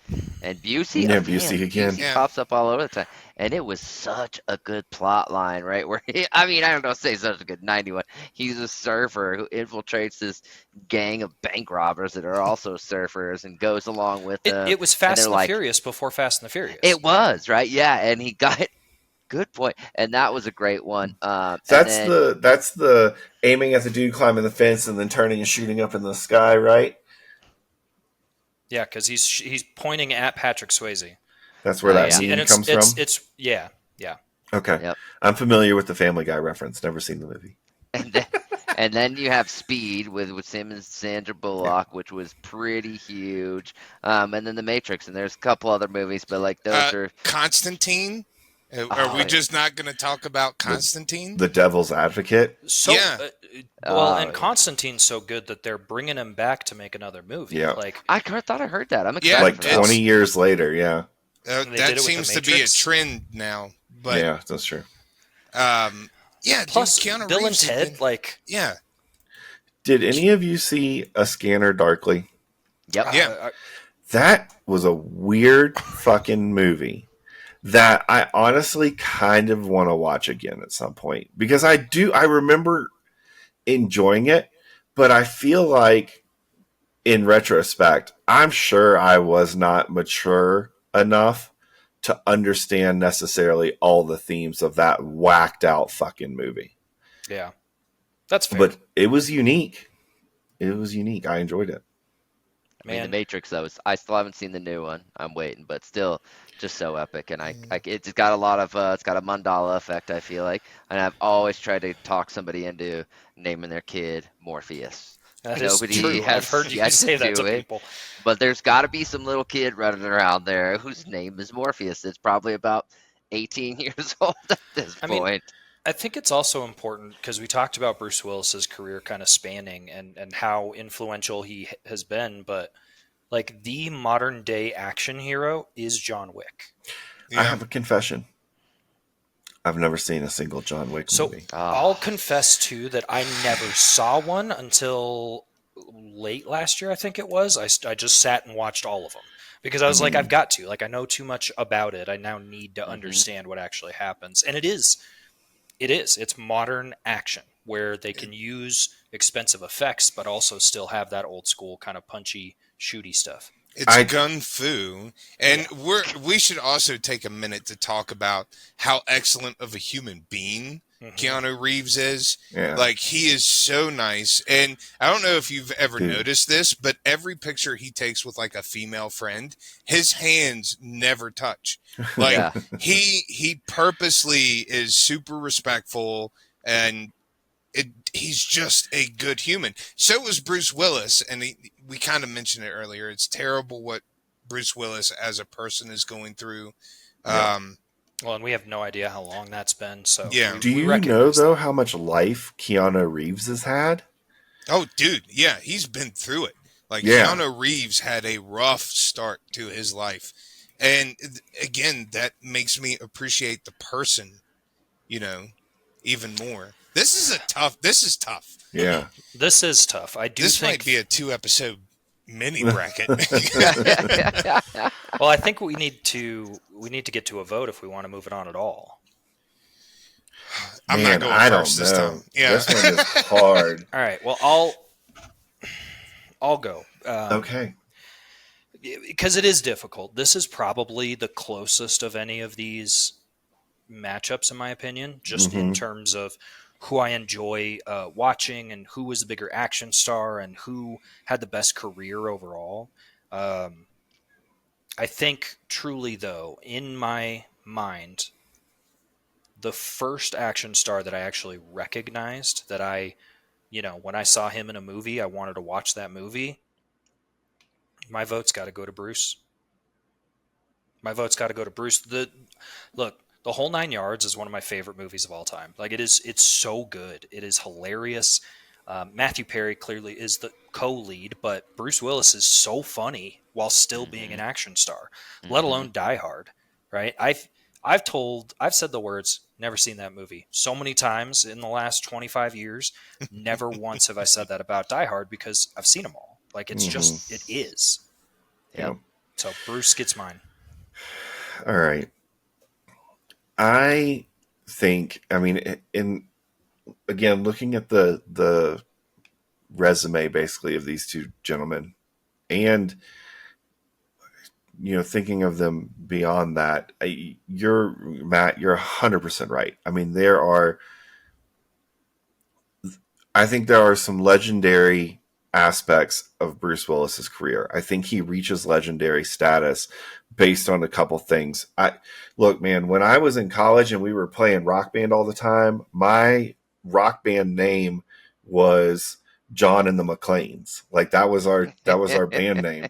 And Busey, Yeah, oh, Busey damn, again. Busey Yeah. pops up all over the time, and it was such a good plot line, right? Where I mean, I don't know, say such a good 91. He's a surfer who infiltrates this gang of bank robbers that are also surfers and goes along with them. It was Fast they're and the like- Furious before Fast and the Furious. It was right, yeah, and he got good point, and that was a great one. And That's then- that's the aiming at the dude climbing the fence and then turning and shooting up in the sky, right? Yeah, because he's pointing at Patrick Swayze. That's where Oh, that yeah. meme And comes from. it's yeah. Okay. Yep. I'm familiar with the Family Guy reference. Never seen the movie. and then you have Speed with him and Sandra Bullock, which was pretty huge. And then The Matrix, and there's a couple other movies, but like those are Constantine? Are Oh, we yeah. just not going to talk about Constantine? The Devil's Advocate. So Yeah. well, and yeah. Constantine's so good that they're bringing him back to make another movie. Yeah. Like thought I heard that. I'm excited Yeah, Like for that. 20 years later, yeah. They did it That with seems The to be a Matrix. trend now. But Yeah, that's true. yeah, plus dude, Keanu Bill and Reeves has Ted, been- like yeah, Did any of you see A Scanner Darkly? Yep. Yeah. That was a weird fucking movie that I honestly kind of want to watch again at some point because I remember enjoying it, but I feel like in retrospect, I'm sure I was not mature enough to understand necessarily all the themes of that whacked out fucking movie. yeah, that's fair. But it was unique. It was unique. I enjoyed it. I mean, The Man, Matrix, though, I still haven't seen the new one. I'm waiting, but still, just so epic. And it's got a lot of, it's got a mandala effect, I feel like. And I've always tried to talk somebody into naming their kid Morpheus. that is nobody true. has I've heard you yet say to that do to it. people. But there's got to be some little kid running around there whose name is Morpheus. It's probably about 18 years old at this I mean, point. I think it's also important because we talked about Bruce Willis's career kind of spanning and how influential he has been, but like the modern day action hero is John Wick. I yeah. have a confession. I've never seen a single John Wick So movie. I'll confess too that I never saw one until late last year, I think it was. I just sat and watched all of them because I was like, I've got to. Like, I know too much about it. I now need to understand what actually happens. And it is. It's modern action where they can use expensive effects, but also still have that old school kind of punchy, shooty stuff. It's I- gun fu, and we should also take a minute to talk about how excellent of a human being Mhm. Keanu Reeves is. Yeah. Like, he is so nice, and I don't know if you've ever Dude. noticed this, but every picture he takes with like a female friend, his hands never touch. Like, Yeah. he purposely is super respectful, and he's just a good human. So was Bruce Willis, and we kind of mentioned it earlier. It's terrible what Bruce Willis as a person is going through. Yeah. Well, and we have no idea how long that's been. So Yeah. Do we you know recognize though how much life Keanu Reeves has had? Oh, dude, yeah, he's been through it. Like, Yeah. Keanu Reeves had a rough start to his life. And again, that makes me appreciate the person, even more. This is tough. Yeah. This is tough. I do This think. might be a 2-episode mini bracket. Well, I think we need to get to a vote if we want to move it on at all. I'm Man, not going I don't first this know. time. Yeah. This one is hard. All right. Well, I'll go. Okay. because it is difficult. This is probably the closest of any of these matchups, in my opinion, just in Mhm. terms of who I enjoy watching and who was the bigger action star and who had the best career overall. I think truly, though, in my mind, the first action star that I actually recognized that when I saw him in a movie, I wanted to watch that movie. My vote's got to go to Bruce. My vote's got to go to Bruce. The Whole Nine Yards is one of my favorite movies of all time. Like it's so good. It is hilarious. Matthew Perry clearly is the co-lead, but Bruce Willis is so funny while still being an action star, let alone Die Hard. Right? I've said the words "never seen that movie" so many times in the last 25 years. Never once have I said that about Die Hard because I've seen them all. Like it's just it is. Yep. So Bruce gets mine. All right. I think, I mean, again, looking at the resume basically of these two gentlemen, and thinking of them beyond that, Matt, you're 100% right. I mean, I think there are some legendary aspects of Bruce Willis's career. I think he reaches legendary status based on a couple things. Look, man, when I was in college and we were playing Rock Band all the time, my Rock Band name was John and the McClanes. Like that was our band name.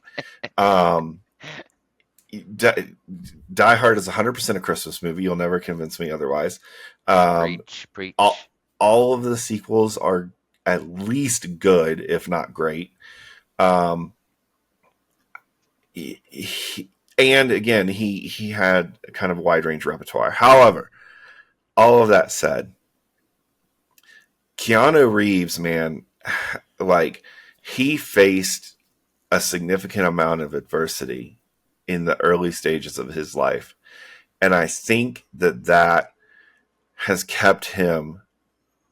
Die Hard is 100% a Christmas movie. You'll never convince me otherwise. Preach. All of the sequels are at least good, if not great. And again, he had a kind of wide range repertoire. However, all of that said, Keanu Reeves, man, like he faced a significant amount of adversity in the early stages of his life. And I think that has kept him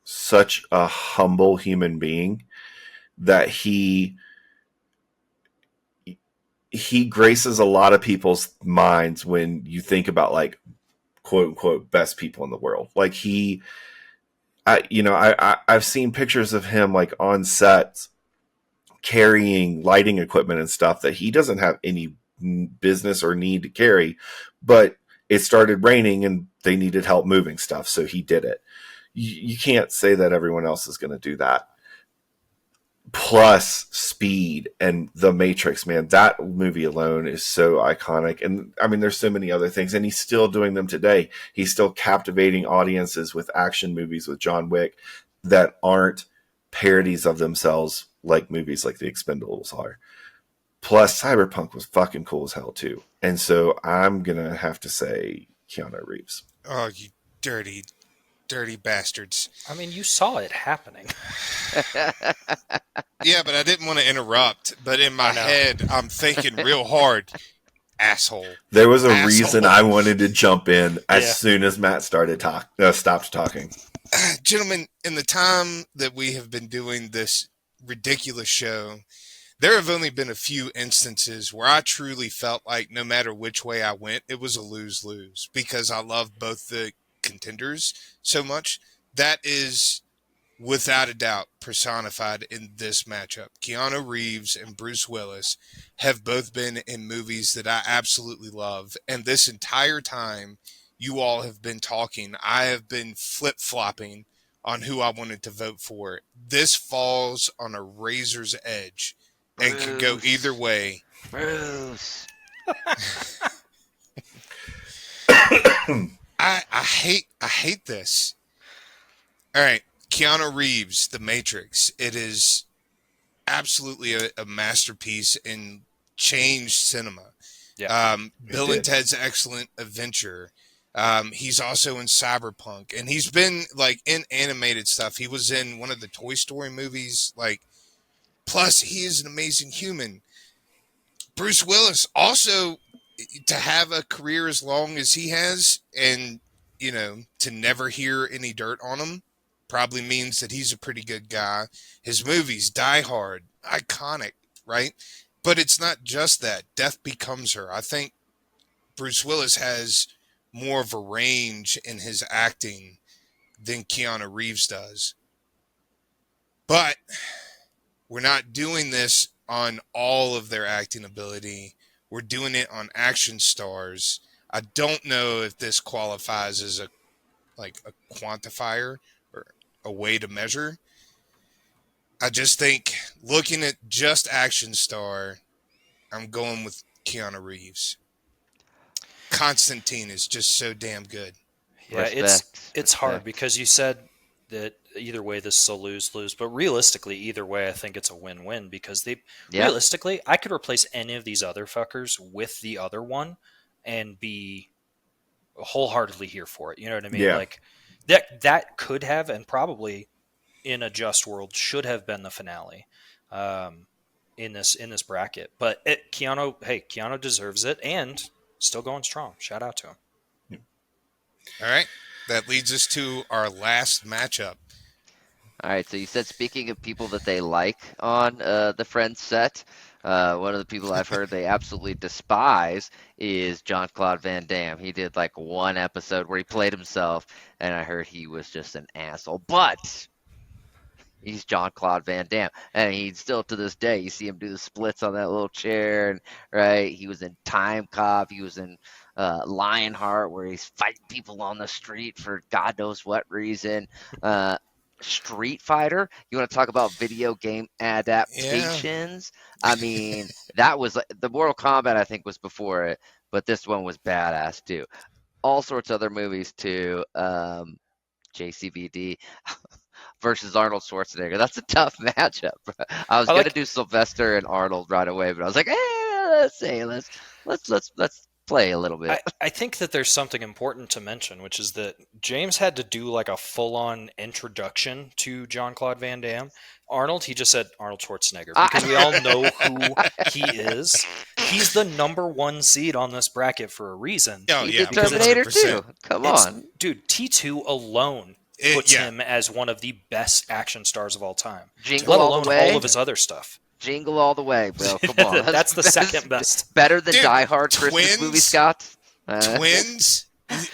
such a humble human being that he graces a lot of people's minds when you think about like quote unquote best people in the world. Like I've seen pictures of him like on sets carrying lighting equipment and stuff that he doesn't have any business or need to carry, but it started raining and they needed help moving stuff, so he did it. You can't say that everyone else is going to do that. Plus Speed and The Matrix, man, that movie alone is so iconic. And I mean, there's so many other things, and he's still doing them today. He's still captivating audiences with action movies with John Wick that aren't parodies of themselves like movies like The Expendables are. Plus, Cyberpunk was fucking cool as hell too. And so I'm going to have to say Keanu Reeves. Oh, you dirty, dirty bastards. I mean, you saw it happening. Yeah, but I didn't want to interrupt. But in my head, I'm thinking real hard. Asshole. There was a Asshole. reason I wanted to jump in as soon as Matt stopped talking. Gentlemen, in the time that we have been doing this ridiculous show, there have only been a few instances where I truly felt like no matter which way I went, it was a lose-lose because I love both the contenders so much. That is, without a doubt, personified in this matchup. Keanu Reeves and Bruce Willis have both been in movies that I absolutely love. And this entire time you all have been talking, I have been flip-flopping on who I wanted to vote for. This falls on a razor's edge and could go either way. Bruce. I hate this. All right, Keanu Reeves, The Matrix. It is absolutely a masterpiece in changed cinema. Yeah. Bill and Ted's Excellent Adventure. He's also in Cyberpunk, and he's been like in animated stuff. He was in one of the Toy Story movies. Like, plus he is an amazing human. Bruce Willis also, to have a career as long as he has, and to never hear any dirt on him, probably means that he's a pretty good guy. His movies, Die Hard, iconic, right? But it's not just that. Death becomes her. I think Bruce Willis has more of a range in his acting than Keanu Reeves does. But we're not doing this on all of their acting ability. We're doing it on action stars. I don't know if this qualifies as a quantifier or a way to measure. I just think looking at just action star, I'm going with Keanu Reeves. Constantine is just so damn good. Yeah, Respect. it's hard Respect. because you said that either way this is a lose-lose, but realistically, either way, I think it's a win-win because Yeah. realistically, I could replace any of these other fuckers with the other one and be wholeheartedly here for it. You know what I mean? Yeah. Like that could have and probably in a just world should have been the finale in this bracket. But Keanu deserves it and still going strong. Shout out to him. All right. That leads us to our last matchup. All right, so you said speaking of people that they like on the Friends set, one of the people I've heard they absolutely despise is Jean-Claude Van Damme. He did like one episode where he played himself, and I heard he was just an asshole. But he's Jean-Claude Van Damme, and he still to this day you see him do the splits on that little chair, and right, he was in Time Cop, he was in Lionheart, where he's fighting people on the street for God knows what reason. Street Fighter. You want to talk about video game adaptations? I mean, that was the Mortal Kombat, I think, was before it, but this one was badass too. All sorts of other movies too. JCVD versus Arnold Schwarzenegger. That's a tough matchup. I was gonna do Sylvester and Arnold right away, but I was like, let's play a little bit. I think that there's something important to mention, which is that James had to do like a full-on introduction to Jean-Claude Van Damme. Arnold, he just said Arnold Schwarzenegger because we all know who he is. He's the number one seed on this bracket for a reason. Oh, He yeah. did Terminator 2. Come on. Dude, T2 alone puts him as one of the best action stars of all time. Jingle Let All alone the Way. all of his other stuff. Jingle All the Way, bro. Come on. That's the second best. Better than Dude, Die Hard Christmas Twins? movie, Scott. Twins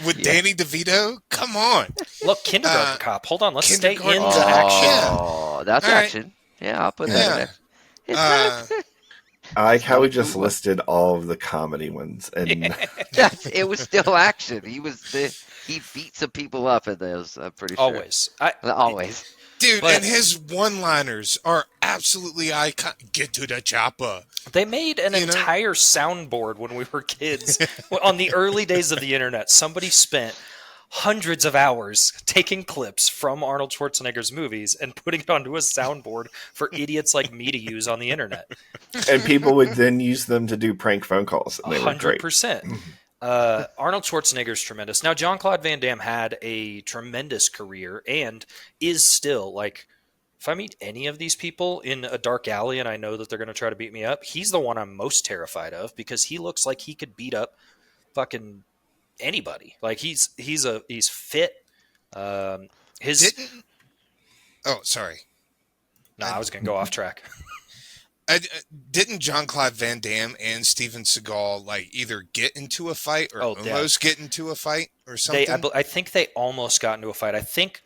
with Danny DeVito? Come on. Look, Kindergarten Cop. Hold on, let's stay in Kindergarten the Cop. action. Oh, that's All right. action. Yeah, I'll put that in there. It's I like how we just listed all of the comedy ones, and it was still action. He beat some people up in those. I'm pretty sure. Always. Always. Dude, But- and his one-liners are absolutely iconic. Get to the chopper. They made an You know? entire soundboard when we were kids. On the early days of the internet, somebody spent hundreds of hours taking clips from Arnold Schwarzenegger's movies and putting it onto a soundboard for idiots like me to use on the internet. people would then use them to do prank phone calls, and they were great. 100%. Arnold Schwarzenegger's tremendous. Now, Jean-Claude Van Damme had a tremendous career and is still, like, if I meet any of these people in a dark alley and I know that they're going to try to beat me up, he's the one I'm most terrified of because he looks like he could beat up fucking anybody. Like, he's fit. Oh, sorry. No, I was going to go off track. Didn't Jean-Claude Van Damme and Steven Seagal either get into a fight or almost get into a fight or something? I think they almost got into a fight. I think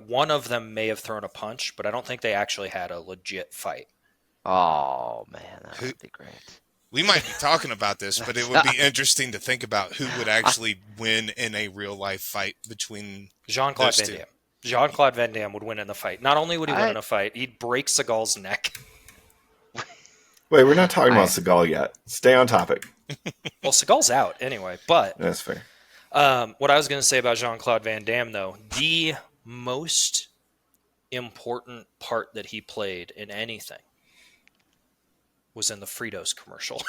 one of them may have thrown a punch, but I don't think they actually had a legit fight. Oh man, that would be great. We might be talking about this, but it would be interesting to think about who would actually win in a real-life fight between Jean-Claude those Van two. Damme. Jean-Claude Van Damme would win in the fight. Not only would he win in a fight, he'd break Seagal's neck. Wait, we're not talking about Seagal yet. Stay on topic. Well, Seagal's out anyway, but That's fair. what I was going to say about Jean-Claude Van Damme, though, the most important part that he played in anything was in the Fritos commercial.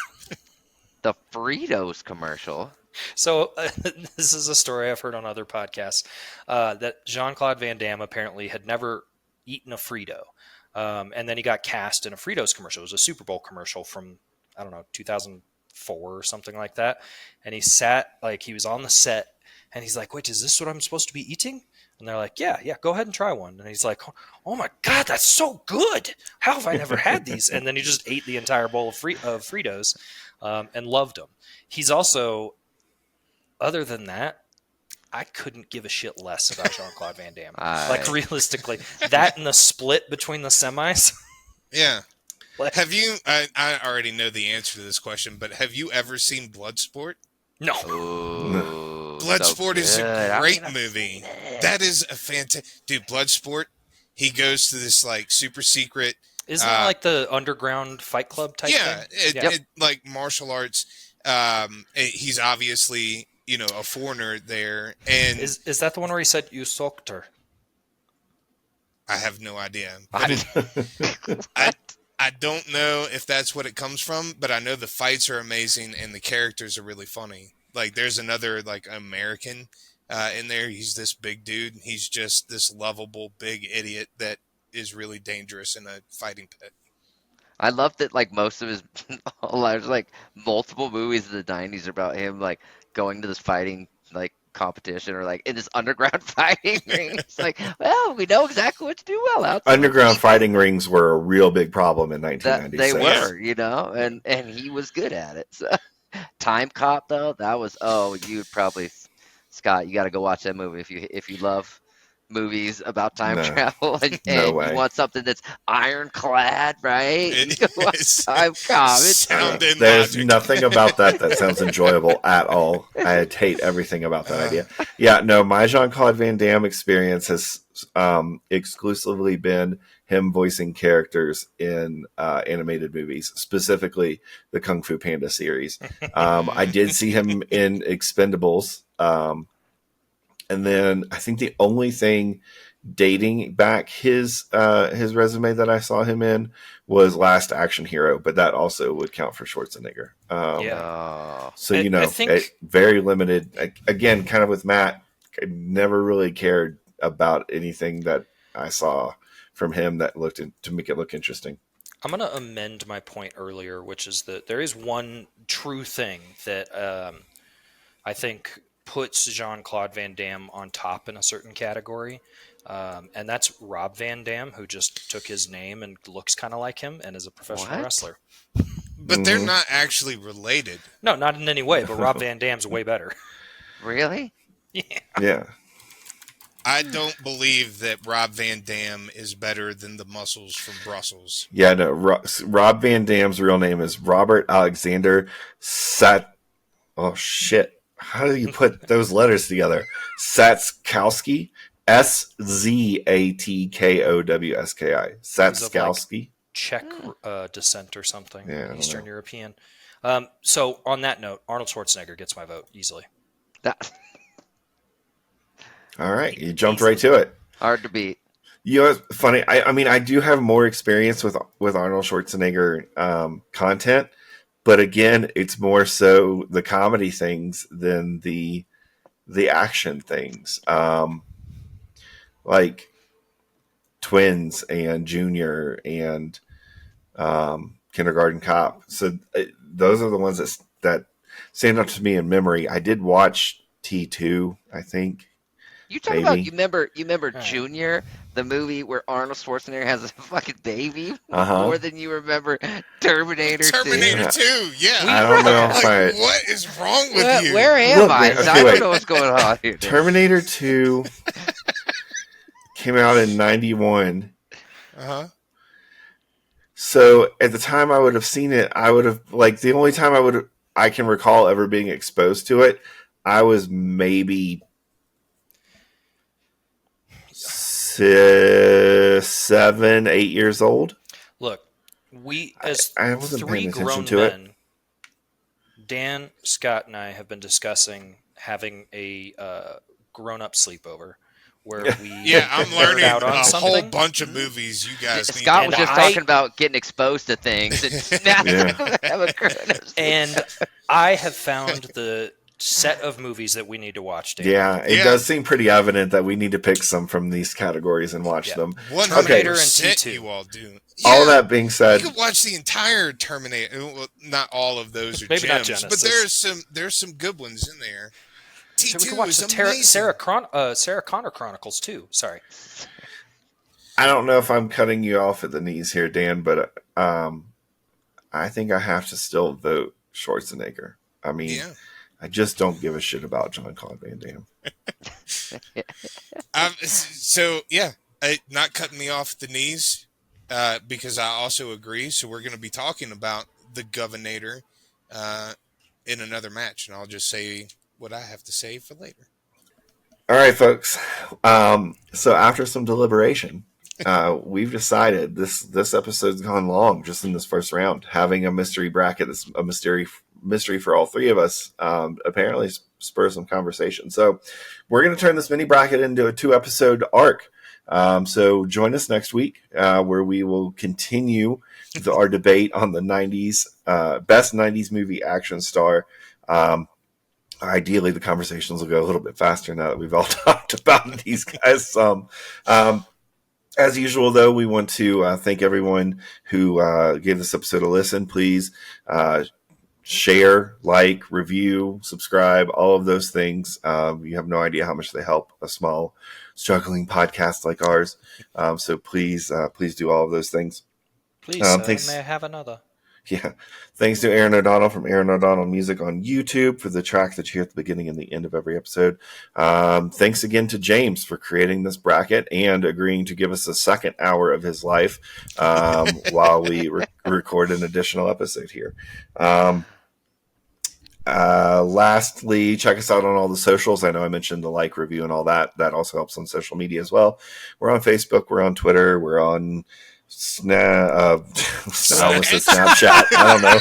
The Fritos commercial. So this is a story I've heard on other podcasts that Jean-Claude Van Damme apparently had never eaten a Frito. And then he got cast in a Fritos commercial. It was a Super Bowl commercial from, 2004 or something like that. And he was on the set And he's like, wait, is this what I'm supposed to be eating? And they're like, yeah, go ahead and try one. And he's like, oh my God, that's so good. How have I never had these? And then he just ate the entire bowl of Fritos and loved them. He's also, other than that, I couldn't give a shit less about Jean-Claude Van Damme. Like, realistically, that and the split between the semis. Yeah. Like- Have you? I already know the answer to this question, but have you ever seen Bloodsport? No. Ooh, Bloodsport is a great I've movie. seen it. That is a fantastic dude. Bloodsport. He goes to this like super secret. Isn't it like the underground Fight Club type Yeah, thing? it, like martial arts. He's obviously a foreigner there, and Is that the one where he said you soaked her? I have no idea. But I don't know if that's what it comes from, but I know the fights are amazing and the characters are really funny. Like there's another like American in there. He's this big dude. He's just this lovable big idiot that is really dangerous in a fighting pit. I love that like most of his there's like multiple movies in the 90s about him like going to this fighting like competition or like in this underground fighting ring. It's like, well, we know exactly what to do well outside. Underground fighting rings were a real big problem in That 1996. they were, and he was good at it. So Time Cop though, that was you'd probably Scott, you got to go watch that movie if you love movies about time No. travel and No way. you want something that's ironclad, right? It You watch is Time Cop. It's sound and There's logic. nothing about that sounds enjoyable at all. I hate everything about that idea. Yeah, no, my Jean-Claude Van Damme experience has exclusively been him voicing characters in animated movies, specifically the Kung Fu Panda series. I did see him in Expendables. And then I think the only thing dating back his resume that I saw him in was Last Action Hero, but that also would count for Schwarzenegger. Yeah. So, I think- very limited. Again, kind of with Matt, I never really cared about anything that I saw from him that to make it look interesting. I'm going to amend my point earlier, which is that there is one true thing that I think puts Jean-Claude Van Damme on top in a certain category, and that's Rob Van Dam, who just took his name and looks kind of like him and is a professional What? wrestler. But they're not actually related. No, not in any way, but Rob Van Dam's way better. Really? Yeah. I don't believe that Rob Van Dam is better than the muscles from Brussels. Yeah, no. Rob Van Dam's real name is Robert Alexander Oh, shit. How do you put those letters together? Satskowski? Satkowski. Satskowski. Czech descent or something, Yeah, I don't Eastern know. European. So on that note, Arnold Schwarzenegger gets my vote easily. That All right. You jumped right to it. hard to beat. You know, it's funny. I mean, I do have more experience with Arnold Schwarzenegger content, but again, it's more so the comedy things than the action things, like Twins and Junior and Kindergarten Cop. So those are the ones that stand out to me in memory. I did watch T2, I think. You talk about Maybe. you remember Junior, the movie where Arnold Schwarzenegger has a fucking baby, Uh-huh. more than you remember Terminator 2. Terminator 2, yeah. I don't know if Like, I- what is wrong with you? Where am Look, I? man, okay, I don't wait. know what's going on here. Terminator 2 came out in 91. Uh-huh. So at the time I would have seen it, I would have like the only time I can recall ever being exposed to it, I was maybe 7, 8 years old. Look, we as I wasn't three paying attention grown to it. men, Dan, Scott, and I have been discussing having a grown-up sleeper where we Yeah, I'm nerd learning out on a whole something. bunch of movies you guys need Scott to was And just I- talking about getting exposed to things. And Matt have a grown-up And I have found the set of movies that we need to watch, Dan. Yeah, it Yeah. does seem pretty evident that we need to pick some from these categories and watch Yeah. them. 100% and T2. you all do. All Yeah. that being said, You could watch the entire Terminator. Well, not all of those are Maybe not gems, but Genesis. there's some good ones in there. So we T2 can watch is the amazing. Sarah Connor Chronicles too. Sorry. I don't know if I'm cutting you off at the knees here, Dan, but I think I have to still vote Schwarzenegger. I mean, Yeah. I just don't give a shit about Jean-Claude Van Damme. So yeah, not cutting me off at the knees, because I also agree. So we're going to be talking about the Governor in another match, and I'll just say what I have to say for later. All right, folks. So after some deliberation, we've decided this episode's gone long just in this first round. Having a mystery bracket that's a mystery for all three of us apparently spurs some conversation. So we're going to turn this mini bracket into a 2-episode arc. So join us next week where we will continue our debate on the 90s best 90s movie action star. Ideally, the conversations will go a little bit faster now that we've all talked about these guys. As usual, though, we want to thank everyone who gave this episode a listen. Please share, like, review, subscribe, all of those things. You have no idea how much they help a small, struggling podcast like ours. So please do all of those things. Please, thanks. may I have another? Yeah. Thanks to Aaron O'Donnell from Aaron O'Donnell Music on YouTube for the track that you hear at the beginning and the end of every episode. Thanks again to James for creating this bracket and agreeing to give us a second hour of his life while we record an additional episode here. Lastly, check us out on all the socials. I know I mentioned the like, review, and all that. That also helps on social media as well. We're on Facebook. We're on Twitter. We're on Snapchat. I don't know.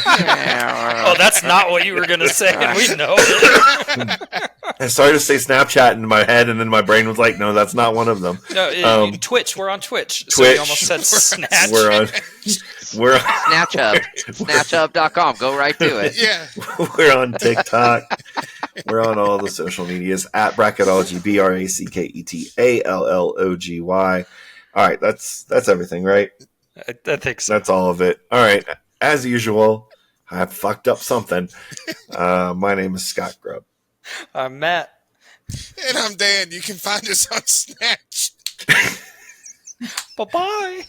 Oh, that's not what you were going to say, and we know. I started to say Snapchat in my head, and then my brain was like, no, that's not one of them. No, Twitch. We're on Twitch. So we almost said Snatch. We're on Snatchup. Snatchup.com. Go right to it. Yeah. We're on TikTok. We're on all the social medias at Bracketology, BRACKETALLOGY. All right, that's everything, right? I think so. That's all of it. All right, as usual, I fucked up something. My name is Scott Grubb. I'm Matt. And I'm Dan. You can find us on Snatch. Bye-bye.